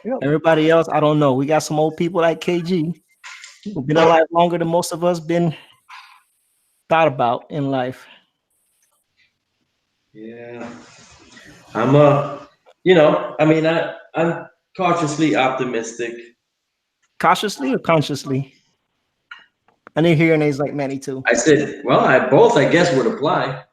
Yep. Everybody else, I don't know. We got some old people like KG who've been alive longer than most of us been thought about in life. Yeah. I'm I'm cautiously optimistic. Cautiously or consciously? I need hearing aids like Manny too. I said, well, I guess would apply.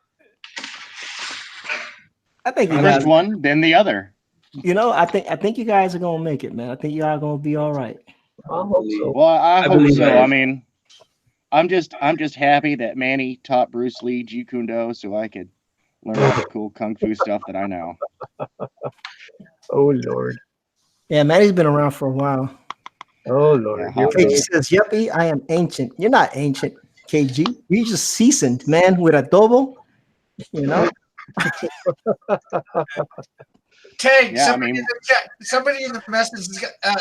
I think you First guys, one, then the other. you know, I think you guys are gonna make it, man. I think y'all are gonna be all right. hope so. Well, I hope believe so. I am. I mean, I'm just happy that Manny taught Bruce Lee Jeet Kune Do so I could learn all the cool kung fu stuff that I know. Oh Lord. Yeah, Manny's been around for a while. Oh Lord. Yeah, Here we KG go. says, "Yuppie, I am ancient." You're not ancient, KG. You're just seasoned, man, with adobo. You know. Tank, Yeah, I somebody in mean, the chat, somebody in the message,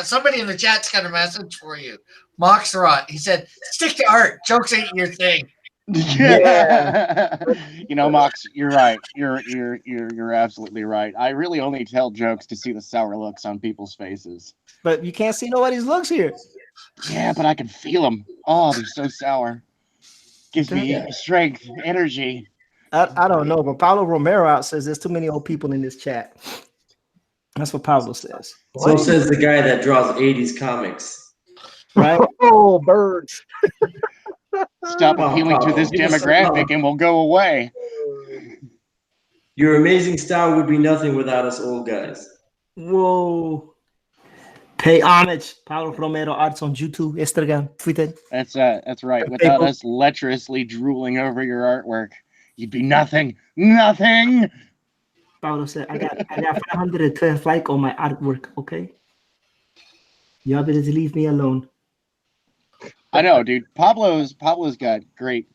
somebody in the chat's got a message for you. Moxrot, he said, "Stick to art. Jokes ain't your thing." Yeah. You know, Mox, you're right. You're absolutely right. I really only tell jokes to see the sour looks on people's faces. But you can't see nobody's looks here. Yeah, but I can feel them. Oh, they're so sour. Gives me strength, energy. I don't know, but Paulo Romero out says there's too many old people in this chat. That's what Pablo says. So says the guy that draws 80s comics. Right? Oh, birds. Stop appealing to this demographic and we'll go away. Your amazing style would be nothing without us old guys. Whoa. Pay homage. Paulo Romero arts on YouTube, Instagram, Twitter. That's right. Without us lecherously drooling over your artwork, you'd be nothing. Nothing. Paulo said, I got 512 likes on my artwork, okay? Y'all better leave me alone. I know, dude. Pablo's got great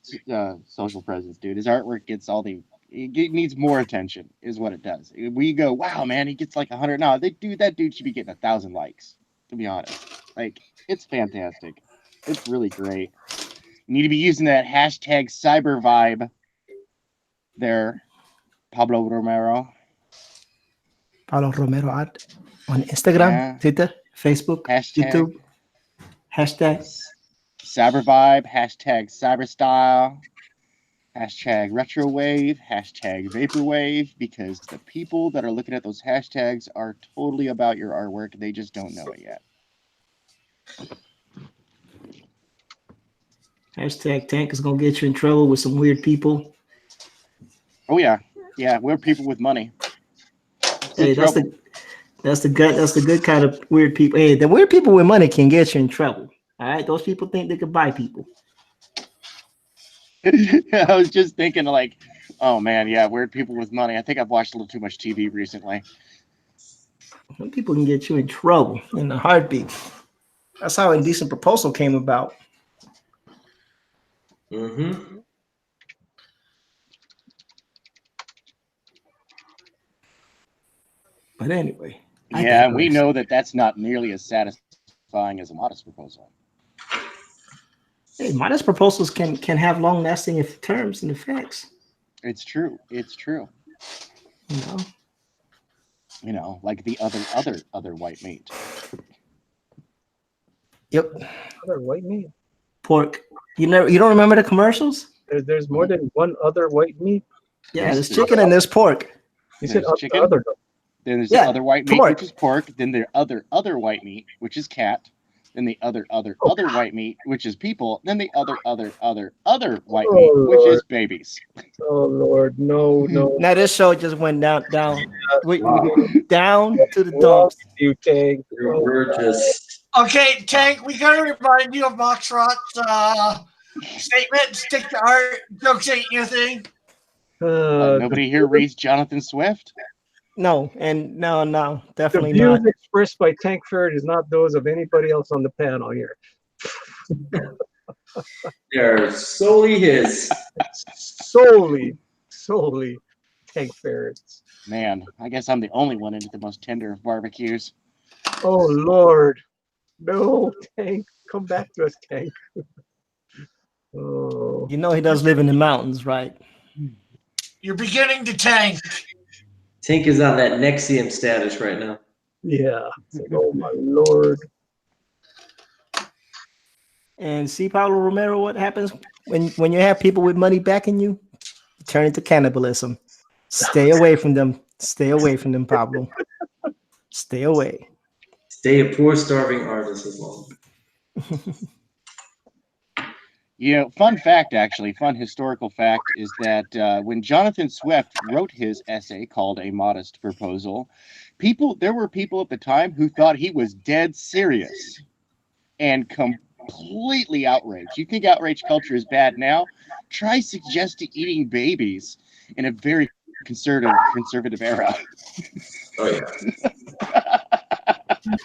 social presence, dude. His artwork gets all the. It needs more attention, is what it does. We go, wow, man, he gets like 100. No, that dude should be getting 1,000 likes. To be honest, like it's fantastic. It's really great. You need to be using that hashtag cyber vibe. There, Pablo Romero. Paulo Romero art on Instagram, Twitter, Facebook, YouTube. Hashtag cyber vibe, hashtag cyber style, hashtag retro wave, hashtag vaporwave, because the people that are looking at those hashtags are totally about your artwork. They just don't know it yet. Hashtag Tank is gonna get you in trouble with some weird people. Oh yeah, weird people with money. Hey, that's the good kind of weird people. Hey, the weird people with money can get you in trouble. All right, those people think they could buy people. I was just thinking, like, oh man, yeah, weird people with money. I think I've watched a little too much TV recently. Some people can get you in trouble in a heartbeat. That's how Indecent Proposal came about. Mm-hmm. But anyway. Yeah, and we know that that's not nearly as satisfying as a Modest Proposal. Hey, Modest Proposals can have long-lasting terms and effects. It's true. It's true. You know, like the other white meat. Yep. Other white meat. Pork. You don't remember the commercials? There's more than one other white meat. Yeah, there's chicken and there's pork. You said chicken. Other. Then there's the other white meat, which is pork. Then the other white meat, which is cat. Then the other white meat, which is people. Then the other white meat, which is babies. Oh Lord, no. Now this show just went down to the dumps. You Tank. We're just okay, Tank. We gotta remind you of Moxrot's statement: "Stick to art. Jokes ain't your thing." Nobody here reads Jonathan Swift. No, and no, definitely the views not. expressed by Tank Ferret is not those of anybody else on the panel here. They're solely his. solely Tank Ferret's. Man, I guess I'm the only one into the most tender of barbecues. Oh Lord, no, Tank, come back to us, Tank. Oh, You know he does live in the mountains, right? You're beginning to tank. Tank is on that Nexium status right now. yeah. Like, oh my Lord. And see, Paulo Romero, what happens when you have people with money backing you? You turn into cannibalism. Stay away from them. Stay away from them, Pablo. Stay away. Stay a poor, starving artist as long. Fun historical fact is that when Jonathan Swift wrote his essay called A Modest Proposal, there were people at the time who thought he was dead serious. and completely outraged. You think outrage culture is bad now? Try suggesting eating babies in a very conservative era. Oh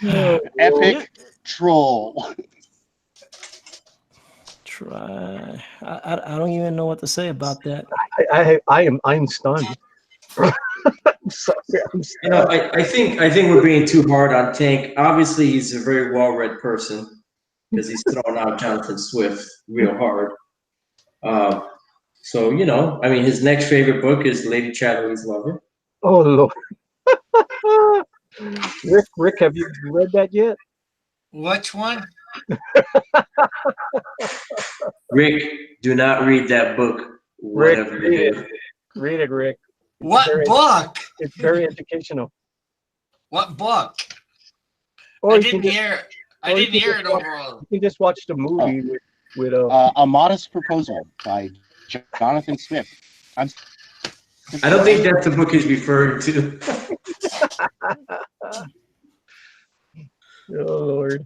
yeah. Epic troll. Try. I don't even know what to say about that. I'm stunned. I'm sorry. I'm You know, stunned. I think we're being too hard on Tank. Obviously, he's a very well-read person because he's throwing out Jonathan Swift real hard. So you know, I mean, his next favorite book is Lady Chatterley's Lover. Oh Lord. Rick, have you read that yet? Which one? Rick, do not read that book. Rick, Whatever read you it. do. Read it, Rick. What very- book? It's very educational. What book? Or I you can didn't just, hear. or I you didn't can hear just it watch- overall. you can just watch the movie with A Modest Proposal by Jonathan Swift. I don't think that's the book he's referring to. oh Lord.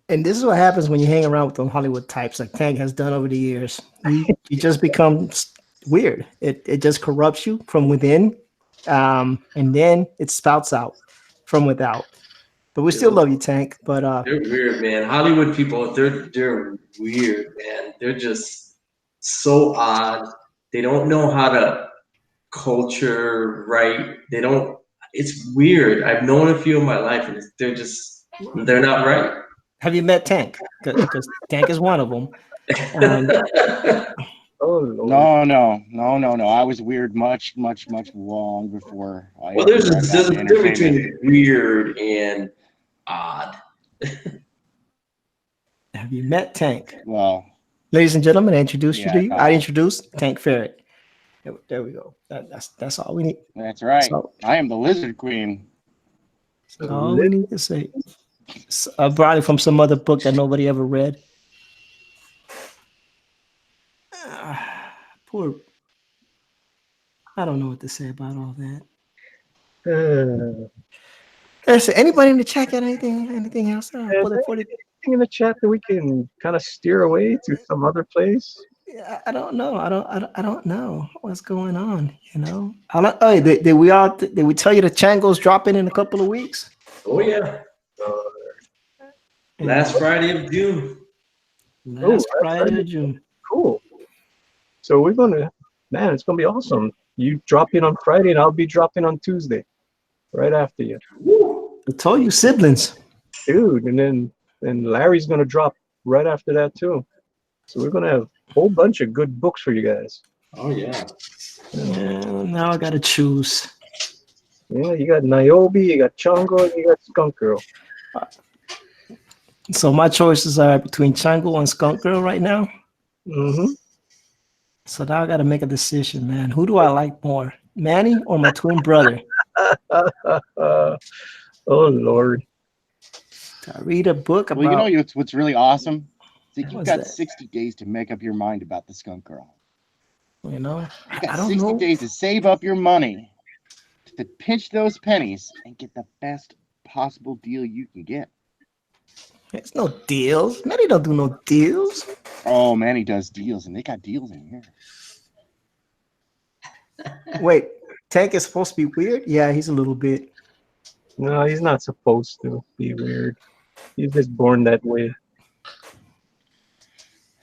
And this is what happens when you hang around with the Hollywood types, like Tank has done over the years. You just become weird. It just corrupts you from within, and then it spouts out from without. But we still love you, Tank. But They're weird, man. Hollywood people, they're weird, man. They're just so odd. They don't know how to culture right. They don't. It's weird. I've known a few in my life, and they're not right. have you met Tank? Because Tank is one of them. And Oh Lord. No. I was weird much long before. Well, there's I got a into difference entertainment. between weird and odd. have you met Tank? Well, Ladies and gentlemen, I introduce you Yeah, to you. no. I introduced Tank Ferret. There we go. That's all we need. that's right. So- I am the Lizard Queen. That's all we need to say. I brought it from some other book that nobody ever read. Poor. I don't know what to say about all that. Listen, anybody in the chat got anything else? Is there anything in the chat that we can kind of steer away to some other place? I don't know. I don't know what's going on. You know. Oh, did we tell you the Chango's dropping in a couple of weeks? Oh yeah, last Friday of June. Last Friday of June. Cool. So we're gonna, man, it's gonna be awesome. You drop in on Friday, and I'll be dropping on Tuesday, right after you. I told you, siblings. Dude, and Larry's gonna drop right after that too. So we're gonna have a whole bunch of good books for you guys. Oh yeah. Yeah, now I gotta choose. Yeah, you got Niobe, you got Chongo, and you got Skunk Girl. So my choices are between Chango and Skunk Girl right now. Mm-hmm. So now I gotta make a decision, man. Who do I like more, Manny or my twin brother? Oh Lord. I read a book about. Well, you know what's really awesome? Is that you've What's got that? 60 days to make up your mind about the Skunk Girl. You know, You I got don't 60 know. days to save up your money, to pinch those pennies, and get the best possible deal you can get. There's no deals. Manny don't do no deals. Oh, man, he does deals, and they got deals in here. Wait, Tank is supposed to be weird? Yeah, he's a little bit. No, he's not supposed to be weird. He's just born that way.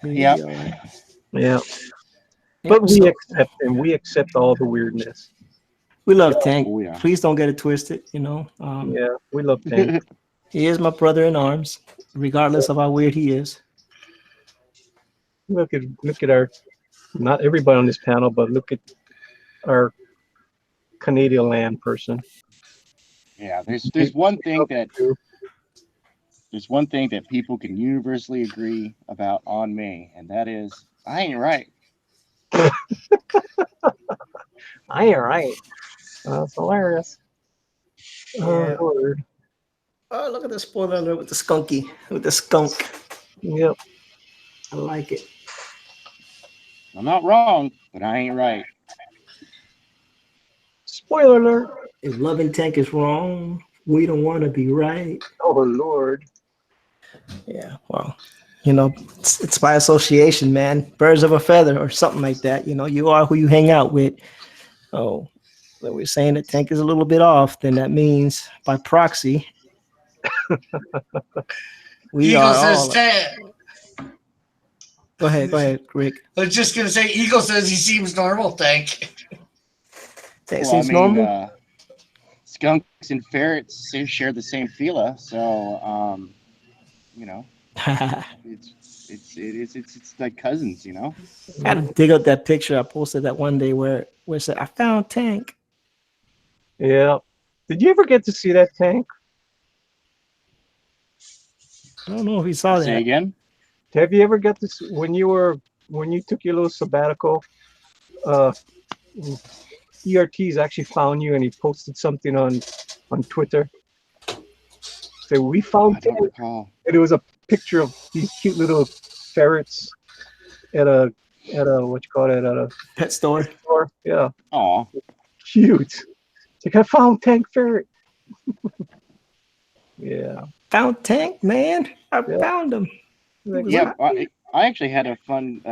Yeah. Yeah. But we accept him. We accept all the weirdness. We love Tank. Oh, yeah. Please don't get it twisted. You know, Yeah, we love Tank. he is my brother in arms, regardless of how weird he is. Look at our, not everybody on this panel, but look at our Canadian land person. Yeah, there's one thing that people can universally agree about on me, and that is I ain't right. I ain't right. That's hilarious. Yeah. Oh Lord. Oh, look at the spoiler alert with the skunky, with the skunk. Yep. I like it. I'm not wrong, but I ain't right. Spoiler alert. If loving Tank is wrong, We don't want to be right. Oh Lord. Yeah, well, you know, it's by association, man. Birds of a feather or something like that. You know, you are who you hang out with. Oh, so we're saying that Tank is a little bit off, then that means by proxy, we Eagle are says all. Tank. Go ahead, Rick. I was just gonna say, Eagle says he seems normal. Tank. Tank Well, I seems mean, normal. skunks and ferrets share the same phila, so you know, it's like cousins, you know. I had to dig up that picture I posted that one day where it said, I found Tank. Yeah. Did you ever get to see that tank? I don't know if he saw Say that. again. Have you ever got to see, when you took your little sabbatical? Uh, ERT's actually found you, and he posted something on Twitter. Say we I found don't Tank, recall. and it was a picture of these cute little ferrets at a what you call it, at a Pet store. store. Yeah, Aw. cute. It's like I found Tank Ferret. Yeah, Found Tank, man. I yeah. found him. Like, was Yeah, like- I actually had a fun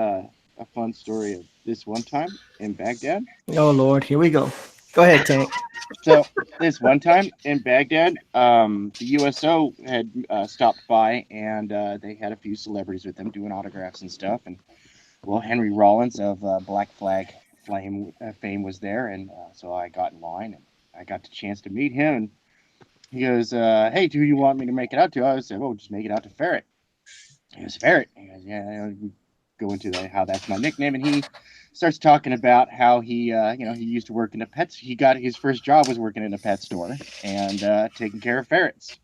story of this one time in Baghdad. Oh Lord, here we go. Go ahead, Tank. So this one time in Baghdad, the USO had stopped by, and they had a few celebrities with them doing autographs and stuff. And well, Henry Rollins of Black Flag fame was there, and so I got in line, and I got the chance to meet him. And he goes, "Hey, who do you want me to make it out to?" I said, "Well, just make it out to Ferret." He goes, "Ferret." He goes, "Yeah." We go into how that's my nickname, and he starts talking about how he used to work in a pet. He got his first job was working in a pet store and taking care of ferrets.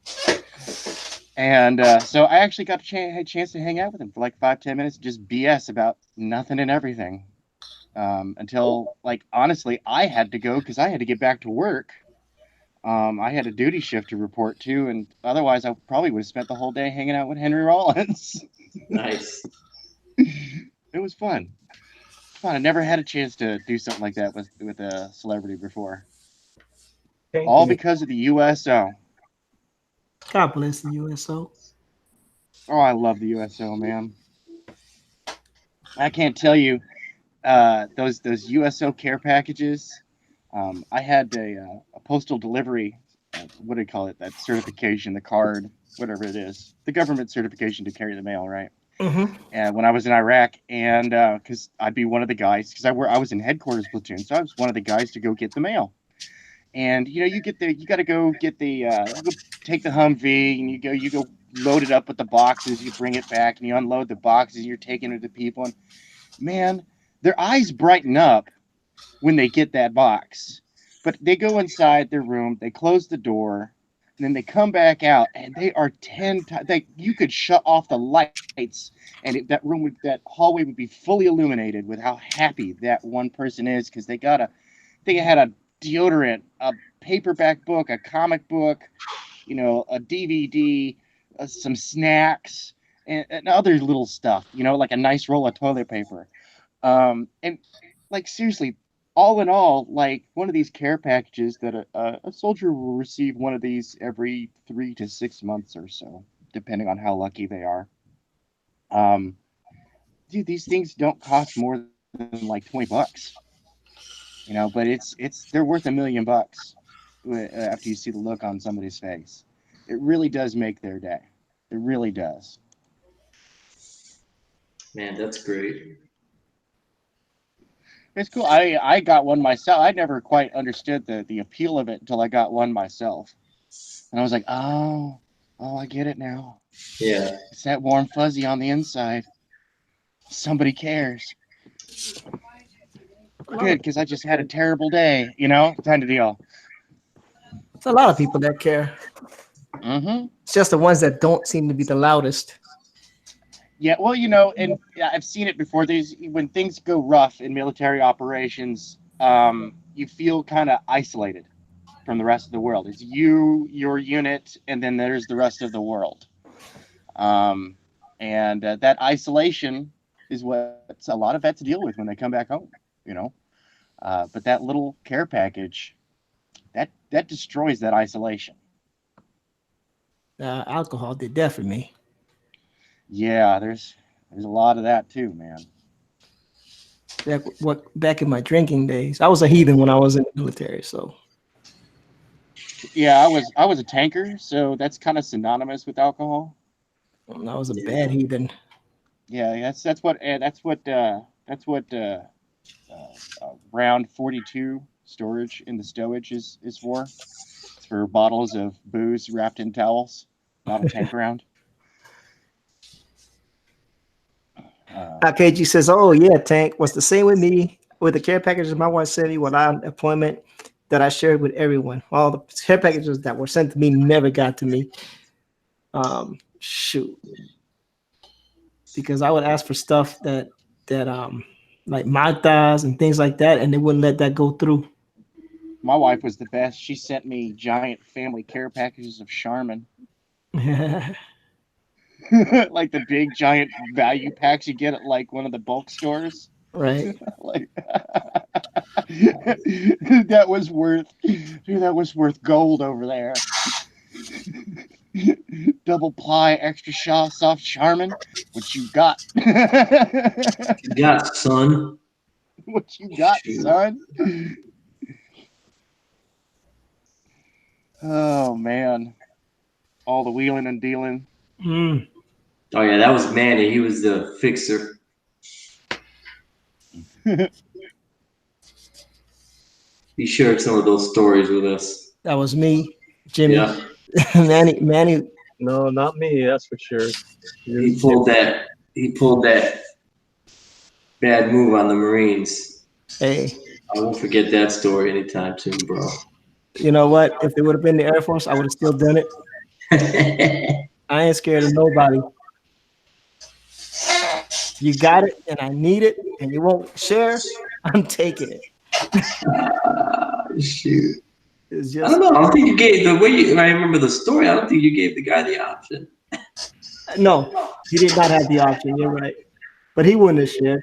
And so I actually got had a chance to hang out with him for like 5-10 minutes, just BS about nothing and everything. Until, like, honestly, I had to go because I had to get back to work. I had a duty shift to report to, and otherwise I probably would have spent the whole day hanging out with Henry Rollins. Nice. It was fun. I never had a chance to do something like that with a celebrity before. Tank All in it. because of the USO. God bless the USO. Oh, I love the USO, man. I can't tell you those USO care packages. I had a postal delivery. What do you call it? That certification, the card, whatever it is, the government certification to carry the mail, right? Mm-hmm. And when I was in Iraq, and because I'd be one of the guys, because I was in headquarters platoon, so I was one of the guys to go get the mail. And you got to go get the you go take the Humvee, and you go load it up with the boxes, you bring it back, and you unload the boxes, and you're taking it to people, and man, their eyes brighten up when they get that box. But they go inside their room, they close the door, and then they come back out, and they are 10 times. You could shut off the lights, and that hallway would be fully illuminated with how happy that one person is because they had a deodorant, a paperback book, a comic book, a DVD, some snacks, and other little stuff. Like a nice roll of toilet paper. And like seriously, all in all, like one of these care packages that a soldier will receive one of these every 3 to 6 months or so, depending on how lucky they are. Dude, these things don't cost more than like $20, but they're worth $1 million after you see the look on somebody's face. It really does make their day. It really does. Man, that's great. It's cool. I got one myself. I never quite understood the appeal of it until I got one myself. And I was like, oh, I get it now. Yeah. It's that warm fuzzy on the inside. Somebody cares. Good, because I just had a terrible day, kind of deal. It's a lot of people that care. Mm-hmm. It's just the ones that don't seem to be the loudest. Yeah, well, and I've seen it before. When things go rough in military operations, you feel kind of isolated from the rest of the world. It's you, your unit, and then there's the rest of the world. And that isolation is what a lot of vets deal with when they come back home, But that little care package, that destroys that isolation. Alcohol did that for me. Yeah, there's a lot of that too, man. Back in my drinking days, I was a heathen when I was in the military. So Yeah, I was a tanker, so that's kind of synonymous with alcohol. I was a bad heathen. Yeah, that's what round 42 storage in the stowage is for. It's for bottles of booze wrapped in towels, not a tank round. KG says, "Oh yeah, Tank was the same with me with the care packages my wife sent me without employment that I shared with everyone. All the care packages that were sent to me never got to me. Shoot, because I would ask for stuff that like Magdas and things like that, and they wouldn't let that go through." My wife was the best. She sent me giant family care packages of Charmin. Like the big giant value packs you get at like one of the bulk stores. Right. Like that was worth gold over there. Double ply extra soft Charmin. What you got? You got, son. What you got, son? Oh man. All the wheeling and dealing. Mm. Oh yeah, that was Manny. He was the fixer. He shared some of those stories with us. That was me, Jimmy. Yeah. Manny. No, not me. That's for sure. He pulled that bad move on the Marines. Hey, I won't forget that story anytime soon, bro. you know what? If it would have been the Air Force, I would have still done it. I ain't scared of nobody. You got it, and I need it, and you won't share. I'm taking it. Shoot. It's I just don't know. I don't think you gave I remember the story. I don't think you gave the guy the option. no. He did not have the option. You're right, but he wouldn't have shared.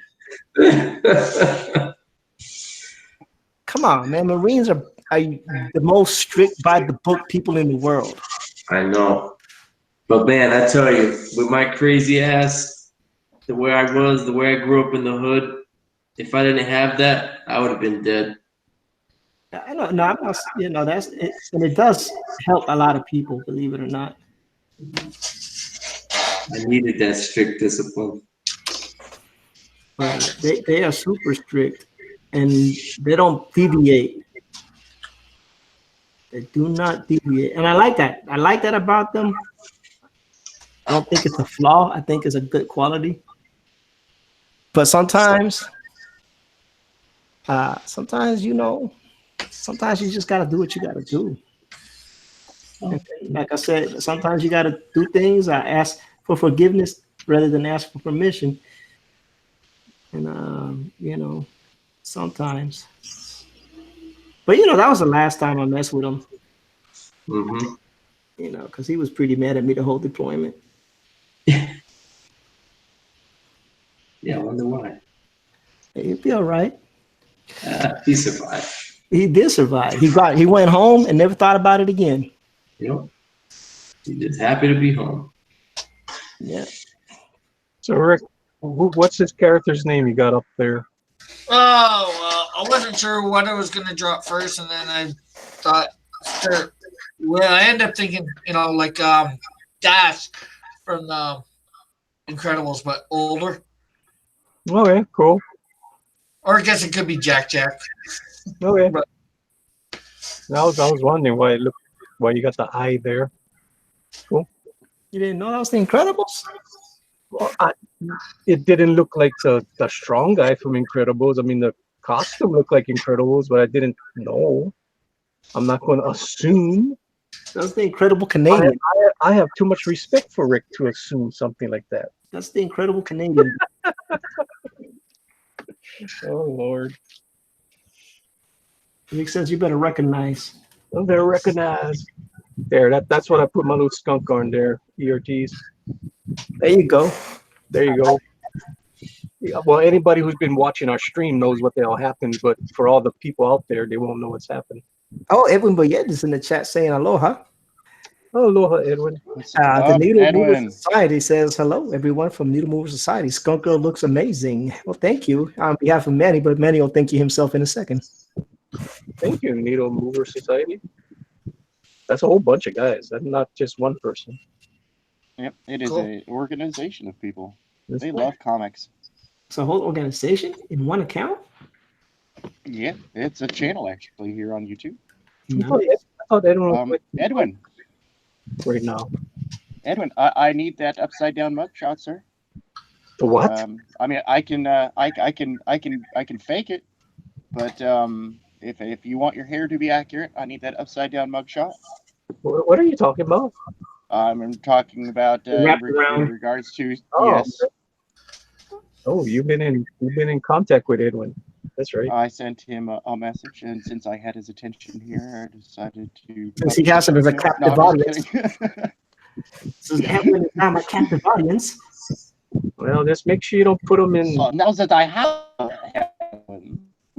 Come on, man. Marines are the most strict by the book people in the world. I know. But man, I tell you, with my crazy ass, the way I was, the way I grew up in the hood, if I didn't have that, I would have been dead. I know, no, I'm not, you know, that's it, and it does help a lot of people, believe it or not. I needed that strict discipline. But they are super strict, and they don't deviate. They do not deviate, and I like that. I like that about them. I don't think it's a flaw. I think it's a good quality. But sometimes, you know, sometimes you just gotta do what you gotta do. And like I said, sometimes you gotta do things. I ask for forgiveness rather than ask for permission. And you know, sometimes. But you know, that was the last time I messed with him. Mm-hmm. You know, because he was pretty mad at me the whole deployment. Yeah, I wonder why. He'd be all right. He survived. He did survive. He went home and never thought about it again. Yep. He's just happy to be home. Yeah. So Rick, what's his character's name you got up there? Oh, I wasn't sure what I was going to drop first, and then I thought, sure. Well, I ended up thinking, you know, like Dash from the Incredibles, but older. Okay, cool. Or I guess it could be Jack. Okay. But I was wondering why you got the eye there. Cool. You didn't know that was the Incredibles? Well, it didn't look like the strong guy from Incredibles. I mean, the costume looked like Incredibles, but I didn't know. I'm not going to assume. That's the Incredible Canadian. I have too much respect for Rick to assume something like that. That's the Incredible Canadian. Oh Lord! Rick says you better recognize. I'm gonna recognize. There, that's what I put my little skunk on there. ERTs. There you go. There you go. Yeah, well, anybody who's been watching our stream knows what the hell happened, but for all the people out there, they won't know what's happened. Oh, Edwin Boyette is in the chat saying aloha. Oh, aloha, Edwin. The Needle Mover Edwin. Society says hello, everyone from Needle Mover Society. Skunk Girl looks amazing. Well, thank you on behalf of Manny, but Manny will thank you himself in a second. Thank you, Needle Mover Society. That's a whole bunch of guys. That's not just one person. Yep, it is Cool. an organization of people. That's They right. love comics. It's a whole organization in one account. Yeah, it's a channel actually here on YouTube. I thought Edwin was with Edwin, right now. Edwin, I need that upside down mugshot, sir. The what? I mean, I can fake it, but if you want your hair to be accurate, I need that upside down mugshot. What are you talking about? I'm talking about in regards to yes. Oh, you've been in contact with Edwin. That's right. I sent him a message, and since I had his attention here, I decided to. Since he has him as a captive No, I'm just audience. kidding. Since Edwin is now my captive audience. Well, just make sure you don't put him in. So now that I have.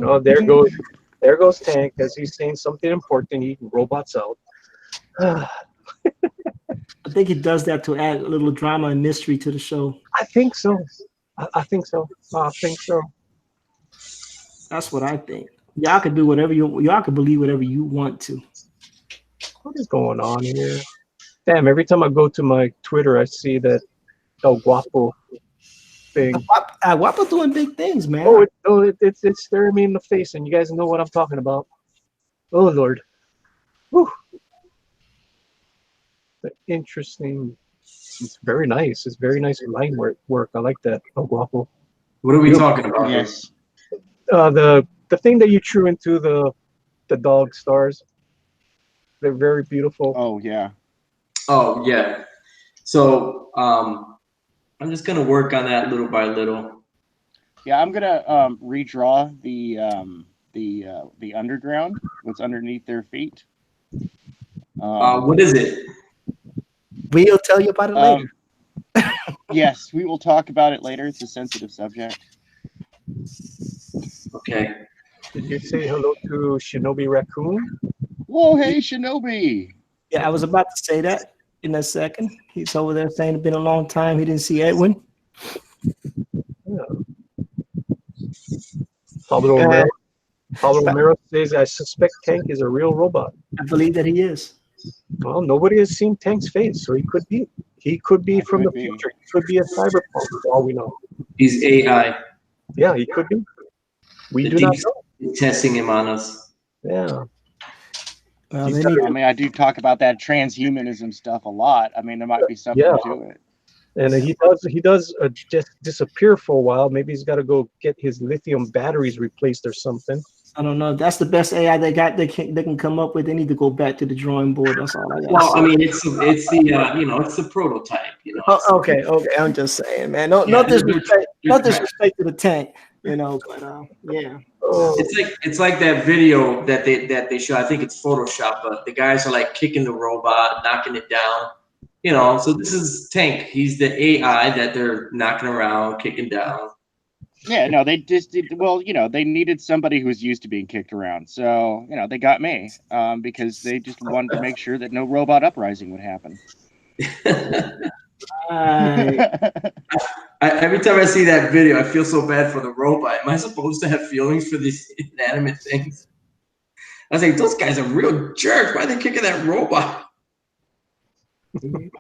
Oh, there goes Tank, as he's saying something important. He robots out. I think he does that to add a little drama and mystery to the show. I think so. I think so. I think so. That's what I think. Y'all can do whatever y'all can believe whatever you want to. What is going on here? Damn, every time I go to my Twitter, I see that El Guapo thing. Guapo doing big things, man. It's staring me in the face, and you guys know what I'm talking about. Oh, Lord. Whew. Interesting. It's very nice. It's very nice line work. I like that. El Guapo. What are we talking about? Yes. The thing that you drew into the dog stars. They're very beautiful. Oh yeah. Oh yeah. So I'm just gonna work on that little by little. Yeah, I'm gonna redraw the underground, what's underneath their feet. What is it? We'll tell you about it later. Yes, we will talk about it later. It's a sensitive subject. Okay. Did you say hello to Shinobi Raccoon? Whoa, hey, Shinobi. Yeah, I was about to say that in a second. He's over there saying it's been a long time. He didn't see Edwin. Yeah. Pablo Romero says, I suspect Tank is a real robot. I believe that he is. Well, nobody has seen Tank's face, so he could be. He could be from the future. He could be a cyberpunk, for all we know. He's AI. Yeah, he could be. We do not know. Testing him on us. Yeah. Well, they need, I mean, I do talk about that transhumanism stuff a lot. I mean, there might be something to it. And he does just disappear for a while. Maybe he's got to go get his lithium batteries replaced or something. I don't know. That's the best AI they got. They can come up with. They need to go back to the drawing board. That's all I got. Well, I mean, it's the it's the prototype. Oh, okay. I'm just saying, man. No disrespect. No disrespect to the Tank. But yeah. It's like that video that they show. I think it's Photoshop, but the guys are like kicking the robot, knocking it down. So this is Tank. He's the AI that they're knocking around, kicking down. Yeah, no, they just did. Well, they needed somebody who was used to being kicked around. So, they got me because they just wanted to make sure that no robot uprising would happen. Every time I see that video, I feel so bad for the robot. Am I supposed to have feelings for these inanimate things? I was like, those guys are real jerks. Why are they kicking that robot?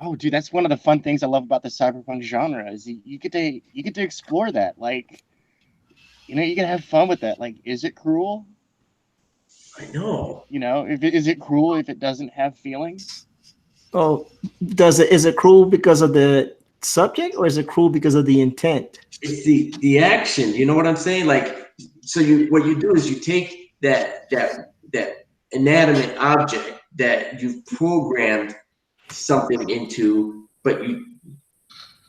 Oh, dude, that's one of the fun things I love about the cyberpunk genre is you get to explore that. Like, you get to have fun with that. Like, is it cruel? I know. Is it cruel if it doesn't have feelings? Oh, is it cruel because of the subject, or is it cruel because of the intent? It's the action. You know what I'm saying? Like, so what you do is you take that inanimate object that you've programmed something into, but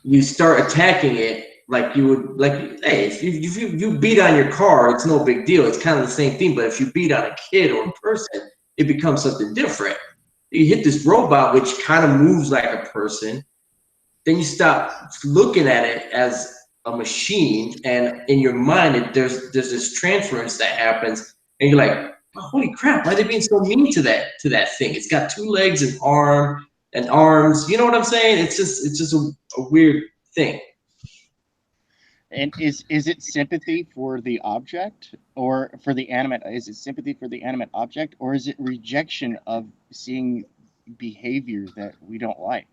you start attacking it like you would, hey, if you beat on your car, it's no big deal. It's kind of the same thing. But if you beat on a kid or a person, it becomes something different. You hit this robot, which kind of moves like a person. Then you stop looking at it as a machine, and in your mind, there's this transference that happens, and you're like, oh, holy crap, why are they being so mean to that thing? It's got 2 legs, an arm, and arms. You know what I'm saying? It's just a weird thing. And is it sympathy for the object or for the animate? Is it sympathy for the animate object, or is it rejection of seeing behavior that we don't like?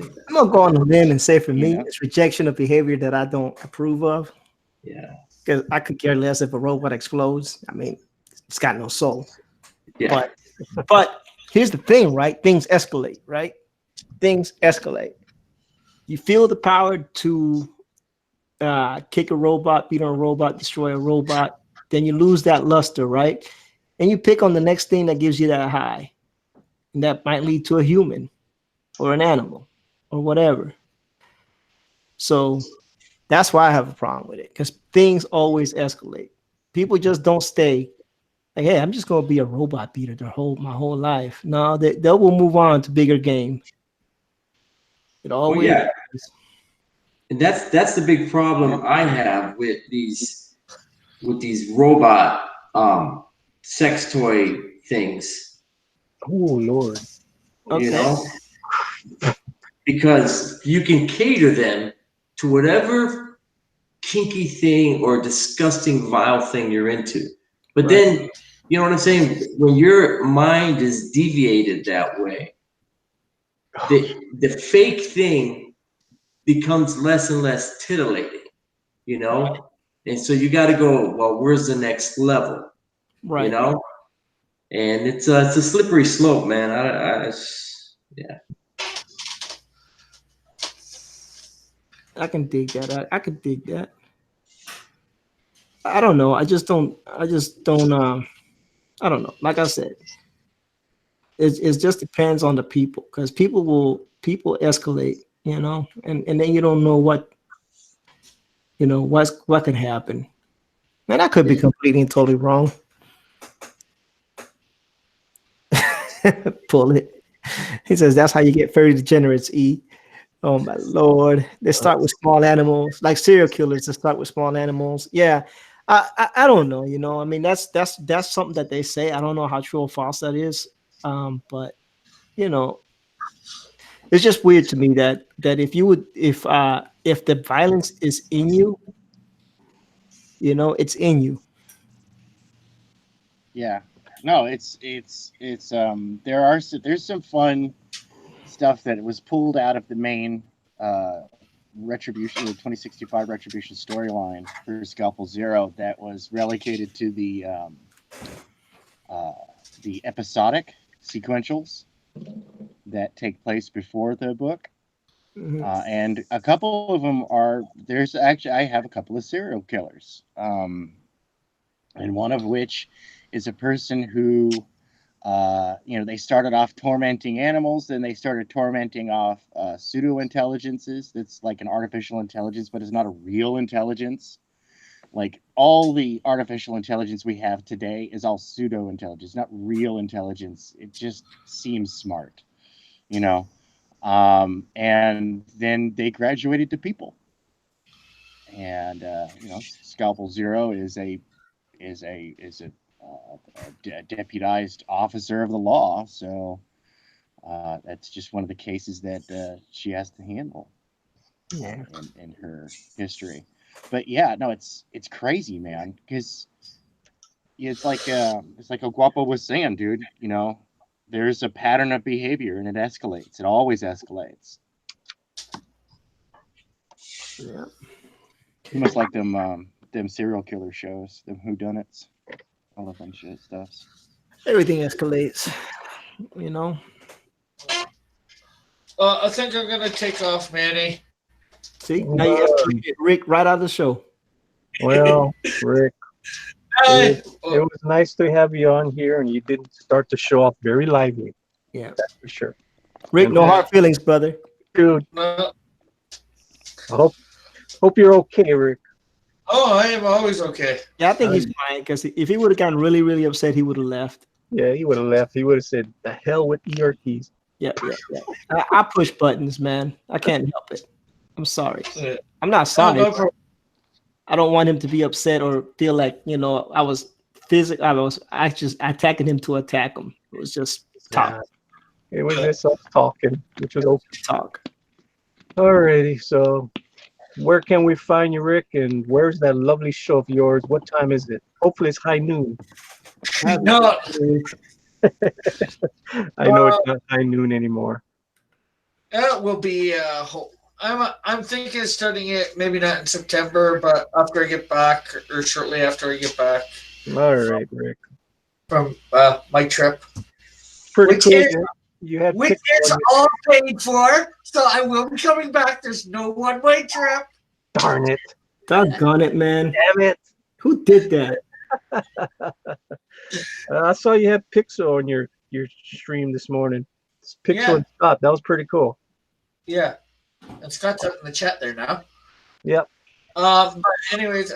I'm gonna go on a limb and say for You me, know? it's rejection of behavior that I don't approve of. Yeah. Because I could care less if a robot explodes. I mean, it's got no soul. Yeah. But here's the thing, right? Things escalate, right? Things escalate. You feel the power to kick a robot, beat on a robot, destroy a robot. Then you lose that luster, right? And you pick on the next thing that gives you that high. And that might lead to a human or an animal or whatever. So that's why I have a problem with it, because things always escalate. People just don't stay like, hey, I'm just going to be a robot beater my whole life. No, they will move on to bigger game. It always. Well, yeah. And that's the big problem I have with these robot sex toy things. Oh Lord. Okay. You know, because you can cater them to whatever kinky thing or disgusting, vile thing you're into. But Right. then, you know what I'm saying? When your mind is deviated that way, the fake thing becomes less and less titillating, you know? And so you got to go, well, where's the next level? Right. You know? And it's a slippery slope, man. Yeah. I can dig that. I can dig that. I don't know. I just don't. I don't know. Like I said, it just depends on the people, because people escalate, and then you don't know what could happen. And I could be completely and totally wrong. Pull it. He says that's how you get furry degenerates, E. Oh my Lord. They start with small animals, like serial killers that start with small animals. Yeah. I don't know, I mean, that's something that they say. I don't know how true or false that is. But it's just weird to me that if the violence is in you, it's in you. Yeah. No, there's some fun stuff that was pulled out of the main Retribution, the 2065 Retribution storyline for Scalpel Zero that was relegated to the episodic sequentials that take place before the book. Mhm. And a couple of them I have a couple of serial killers. And one of which is a person who, they started off tormenting animals, then they started tormenting off pseudo intelligences. That's like an artificial intelligence, but it's not a real intelligence. Like all the artificial intelligence we have today is all pseudo intelligence, not real intelligence. It just seems smart, and then they graduated to people. And Scalpel Zero is a deputized officer of the law, so that's just one of the cases that she has to handle in her history. But yeah, no, it's crazy, man, because it's like Guapo was saying, dude. There's a pattern of behavior, and it escalates. It always escalates. Yeah. You must like them serial killer shows, them whodunits, all of them shit stuffs. Everything escalates, I think I'm gonna take off, Manny. See, now you escalated Rick right out of the show. Well, Rick, Hey, it was nice to have you on here, and you did start the show off very lively. Yeah, That's for sure. Rick, no hard feelings, brother. Dude, no. I hope you're okay, Rick. Oh, I am always okay. Yeah, I think he's fine, because if he would have gotten really, really upset, he would have left. Yeah, he would have left. He would have said, "The hell with ERTs." Yeah. I push buttons, man. I can't help it. I'm sorry. Yeah. I'm not sorry. No problem. I don't want him to be upset or feel like, I was just attacking him to attack him. It was just tough. It was just us talking, which was okay. Talk. Alrighty, so where can we find you, Rick? And where's that lovely show of yours? What time is it? Hopefully it's high noon. No, I know it's not high noon anymore. it will be. I'm thinking of starting it maybe not in September, but after I get back or shortly after I get back All right, Rick. from my trip, Pretty which cool. is You had which pictures is on all paid for. So I will be coming back. There's no one-way trip. Darn it. Doggone it, man. Damn it. Who did that? I saw you had Pixel on your stream this morning. It's Pixel Yeah. and Scott. That was pretty cool. Yeah, and Scott's up in the chat there now. Yep. But anyways,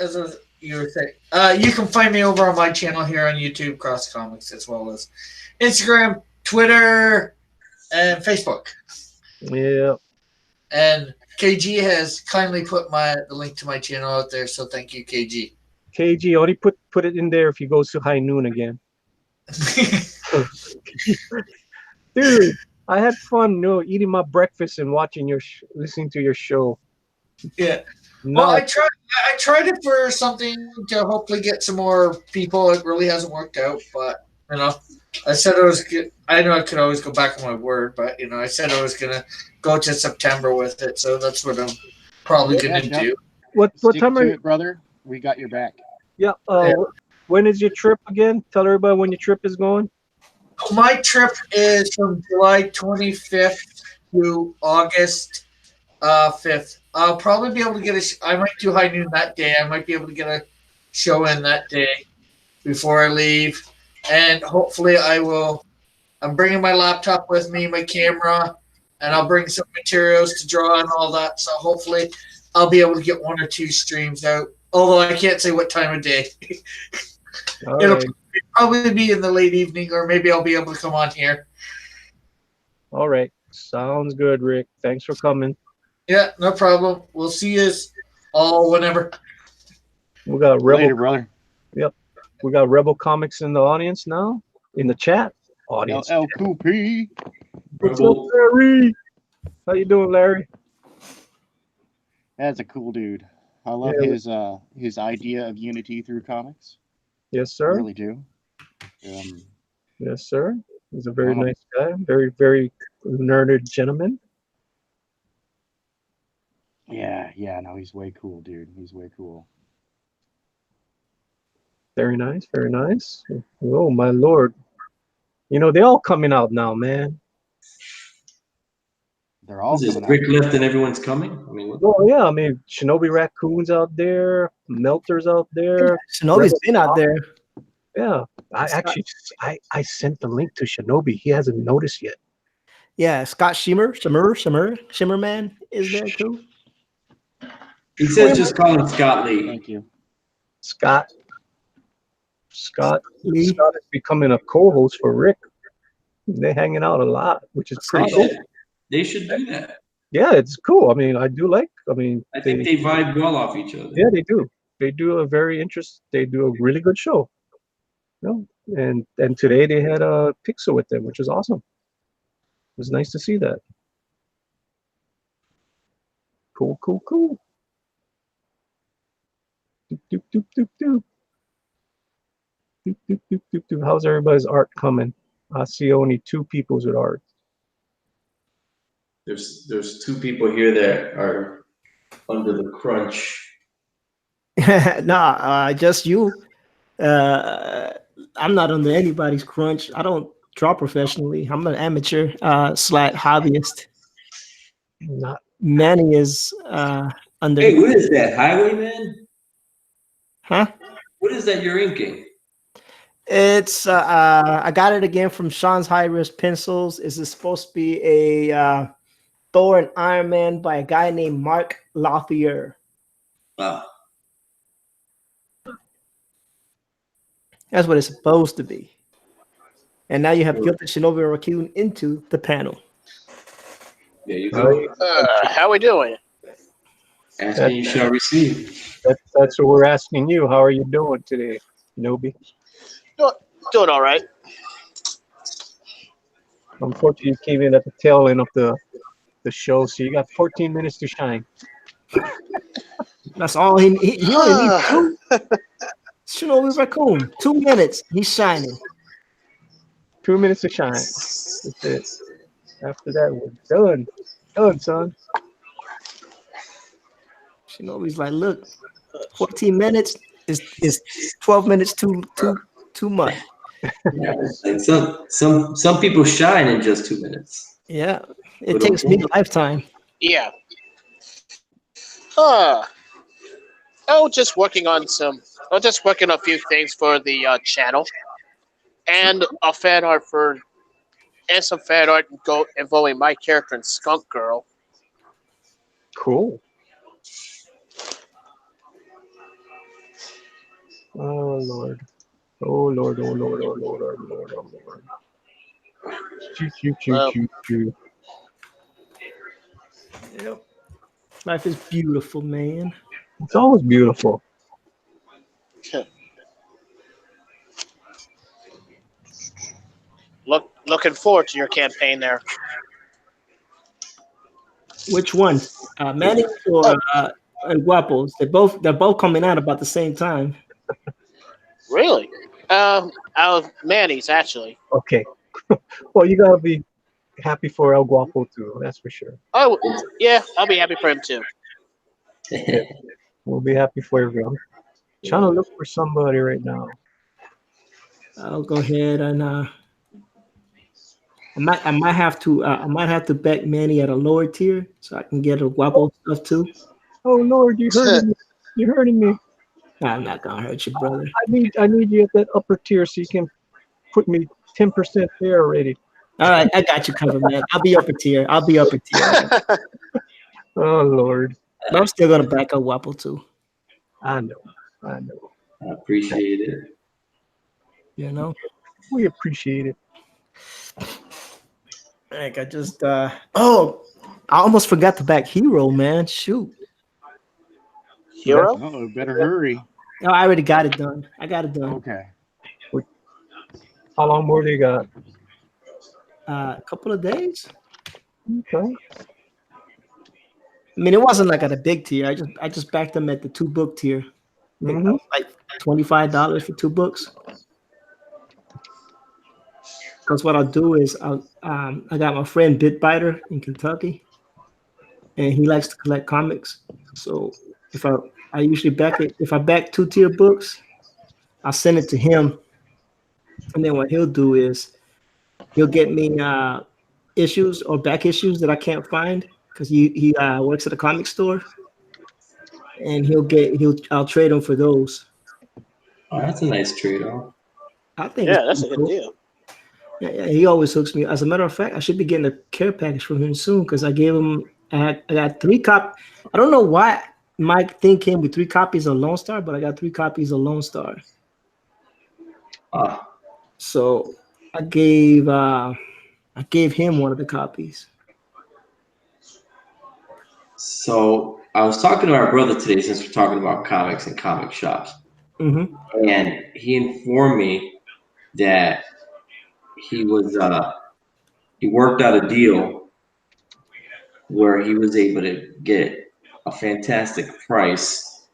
you were saying, you can find me over on my channel here on YouTube, Cross Comics, as well as Instagram, Twitter, and Facebook. Yeah. And KG has kindly put the link to my channel out there, so thank you, KG. KG, only put it in there if he goes to high noon again. Dude, I had fun, eating my breakfast and watching listening to your show. Yeah. No, Well, I tried it for something to hopefully get some more people. It really hasn't worked out, but I said I was good. I know I could always go back on my word, but I said I was gonna go to September with it, so that's what I'm probably gonna do. what Stick time are to you? it, brother? We got your back. Yeah. Yeah. When is your trip again? Tell everybody when your trip is going. My trip is from July 25th to August 5th. I'll probably be able to get I might do high noon that day. I might be able to get a show in that day before I leave. And hopefully I'm bringing my laptop with me, my camera, and I'll bring some materials to draw and all that. So hopefully I'll be able to get one or two streams out. Although I can't say what time of day. All It'll right. probably be in the late evening, or maybe I'll be able to come on here. All right. Sounds good, Rick. Thanks for coming. Yeah, no problem. We'll see you all whenever. We got Rebel. Later, brother. We got Rebel Comics in the audience now, in the chat audience. LLQP. What's up, Larry? How you doing, Larry? That's a cool dude. I love his idea of unity through comics. Yes, I sir. really do. Yes, sir. He's a very nice guy. Very, very nerded gentleman. Yeah, no, he's way cool, dude. He's way cool. Very nice, very nice. Oh, my Lord. They're all coming out now, man. They're all Is coming Rick out. left and everyone's coming? I mean, Oh, yeah. I mean, Shinobi Raccoon's out there. Melter's out there. Shinobi's been out there. Yeah. I sent the link to Shinobi. He hasn't noticed yet. Yeah, Scott Shimmerman is there too. he says just call him Scott Lee. Thank you. Scott Lee. is becoming a co-host for Rick. They're hanging out a lot, which is pretty cool. They should do that. Yeah, it's cool. I mean, I think they vibe well off each other. Yeah, they do. They do they do a really good show. And today they had a Pixel with them, which is awesome. It was nice to see that. Cool. Doop, doop, doop, doop, doop. Doop, doop, doop, doop, doop. How's everybody's art coming? I see only 2 people's with art. There's 2 people here that are under the crunch. Nah, just you. I'm not under anybody's crunch. I don't draw professionally. I'm an amateur / hobbyist. Not Manny is under. Hey, what is that? Highwayman? Huh? What is that you're inking? It's I got it again from Sean's High Risk Pencils. Is it supposed to be a Thor and Iron Man by a guy named Mark Lothier? Wow. That's what it's supposed to be. And now you have Guilty Shinobi Raccoon into the panel. There you go. How we doing? Asking you shall receive. That's what we're asking you. How are you doing today, Shinobi? Doing all right. Unfortunately, you came in at the tail end of the show, so you got 14 minutes to shine. That's all he only needs two. Shinobi Raccoon, 2 minutes. He's shining. 2 minutes to shine. That's it. After that, we're done. Done, son. Shinobi's like, look, 14 minutes is 12 minutes too much. Yeah, like some people shine in just 2 minutes. Yeah, it takes me a lifetime. Yeah. I was just working on a few things for the channel, and a fan art some fan art involving my character in Skunk Girl. Cool. Oh Lord. Oh Lord. Oh Lord. Oh Lord. Oh Lord. Oh Lord. Choo choo choo Well, choo choo. Yep. Life is beautiful, man. It's always beautiful. looking forward to your campaign there. Which one? Manny or and Guapos? They're both coming out about the same time. Really? Manny's actually. Okay. Well, you gotta be happy for El Guapo too. That's for sure. Oh, yeah, I'll be happy for him too. We'll be happy for everyone. Trying to look for somebody right now. I'll go ahead and I might have to bet Manny at a lower tier so I can get a Guapo stuff too. Oh Lord, you hurting me. You're hurting me. Nah, I'm not gonna hurt you, brother. I need you at that upper tier so you can put me 10% there already. All right, I got you covered, man. I'll be upper tier. Oh Lord. But I'm still gonna back up Guapo too. I know. I appreciate it. You know? We appreciate it. Like I just I almost forgot to back Hero, man. Shoot. Hero? Oh, better hurry. No, I already got it done. I got it done. Okay. How long more do you got? A couple of days. Okay. I mean, it wasn't like at a big tier. I just backed them at the 2 book tier. I think that was like $25 for 2 books. Because what I'll do is I got my friend Bitbiter in Kentucky, and he likes to collect comics. So if I usually back it, if I back 2 tier books, I'll send it to him, and then what he'll do is he'll get me issues or back issues that I can't find because he works at a comic store, and I'll trade him for those. Oh, that's a nice trade-off. I think That's a good deal. Yeah, he always hooks me. As a matter of fact, I should be getting a care package from him soon because I gave him. I got 3 copies. I don't know why my thing came with 3 copies of Lone Star, but I got 3 copies of Lone Star. So I gave him one of the copies. So I was talking to our brother today, since we're talking about comics and comic shops, and he informed me that he worked out a deal where he was able to get a fantastic price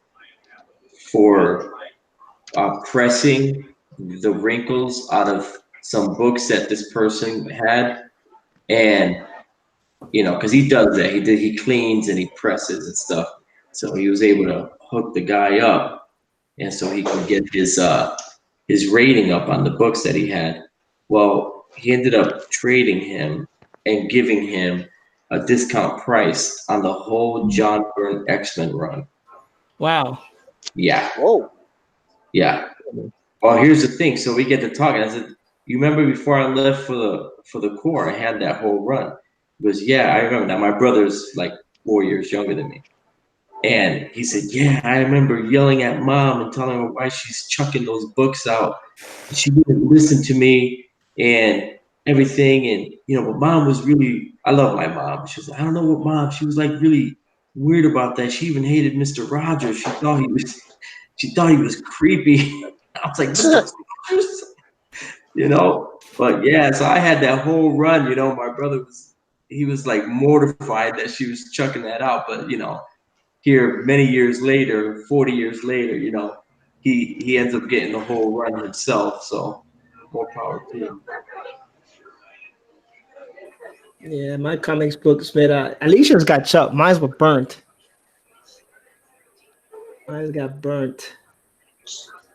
for pressing the wrinkles out of some books that this person had, and because he does that, he cleans and he presses and stuff, so he was able to hook the guy up, and so he could get his rating up on the books that he had. Well, he ended up trading him and giving him a discount price on the whole John Byrne X-Men run. Wow. Yeah. Whoa. Yeah. Well, here's the thing. So we get to talking. I said, "You remember before I left for the Corps, I had that whole run." He goes, "Yeah, I remember that. My brother's like 4 years younger than me." And he said, "Yeah, I remember yelling at Mom and telling her why she's chucking those books out. She didn't listen to me and everything. And but Mom was really, I love my mom. She was like, I don't know what Mom, she was like really weird about that. She even hated Mr. Rogers. She thought he was creepy." I was like, "Mr. Rogers?" But yeah, so I had that whole run. You know, my brother was like mortified that she was chucking that out. But you know, here many years later, 40 years later, you know, he ends up getting the whole run himself. So more power to him. Yeah, my comics books, man. Alicia's got chopped. Mine were burnt. Mine got burnt.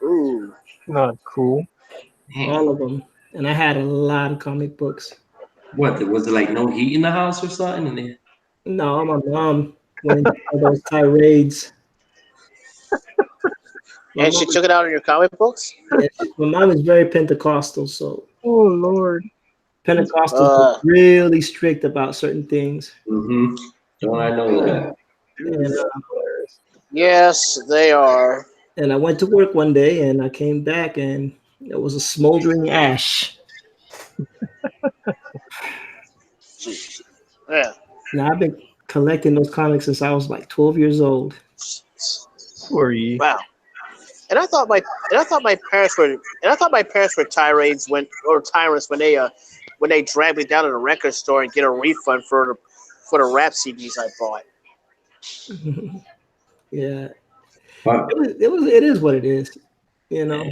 Ooh. Not cool. All of them. And I had a lot of comic books. What was it like? No heat in the house or something? And then, No, my mom went into all those tirades. My And she mom, took it out on your comic books? yeah, my mom is very Pentecostal, so Oh Lord. Pentecostals are really strict about certain things. don't I know that? And, Yes, they are. and I went to work one day and I came back and it was a smoldering ash. Yeah. Now I've been collecting those comics since I was like 12 years old. Sorry. Wow. And I thought my parents were tirades or tyrants when they dragged me down to the record store and get a refund for the rap CDs I bought. Yeah. Wow. It is what it is, you know.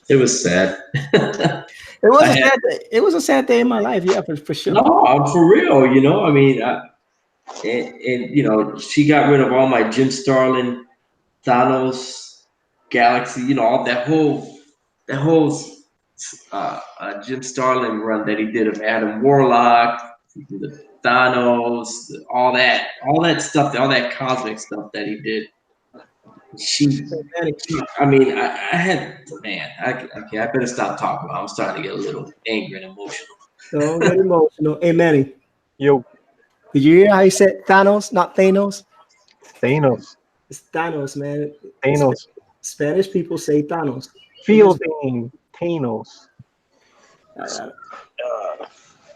It was sad. It was a sad day. It was a sad day in my life, yeah, for sure. No, for real. You know, I mean, and you know, she got rid of all my Jim Starlin, Thanos, Galaxy. You know, all that whole Jim Starlin run that he did of Adam Warlock, the Thanos, all that stuff, all that cosmic stuff that he did. I mean, I had, man, okay, I better stop talking about it. I'm starting to get a little angry and emotional. Don't get emotional. Hey, Manny. Yo. Did you hear how he said Thanos, not Thanos? Thanos. It's Thanos, man. Thanos. Spanish people say Thanos. Fielding. Thanos.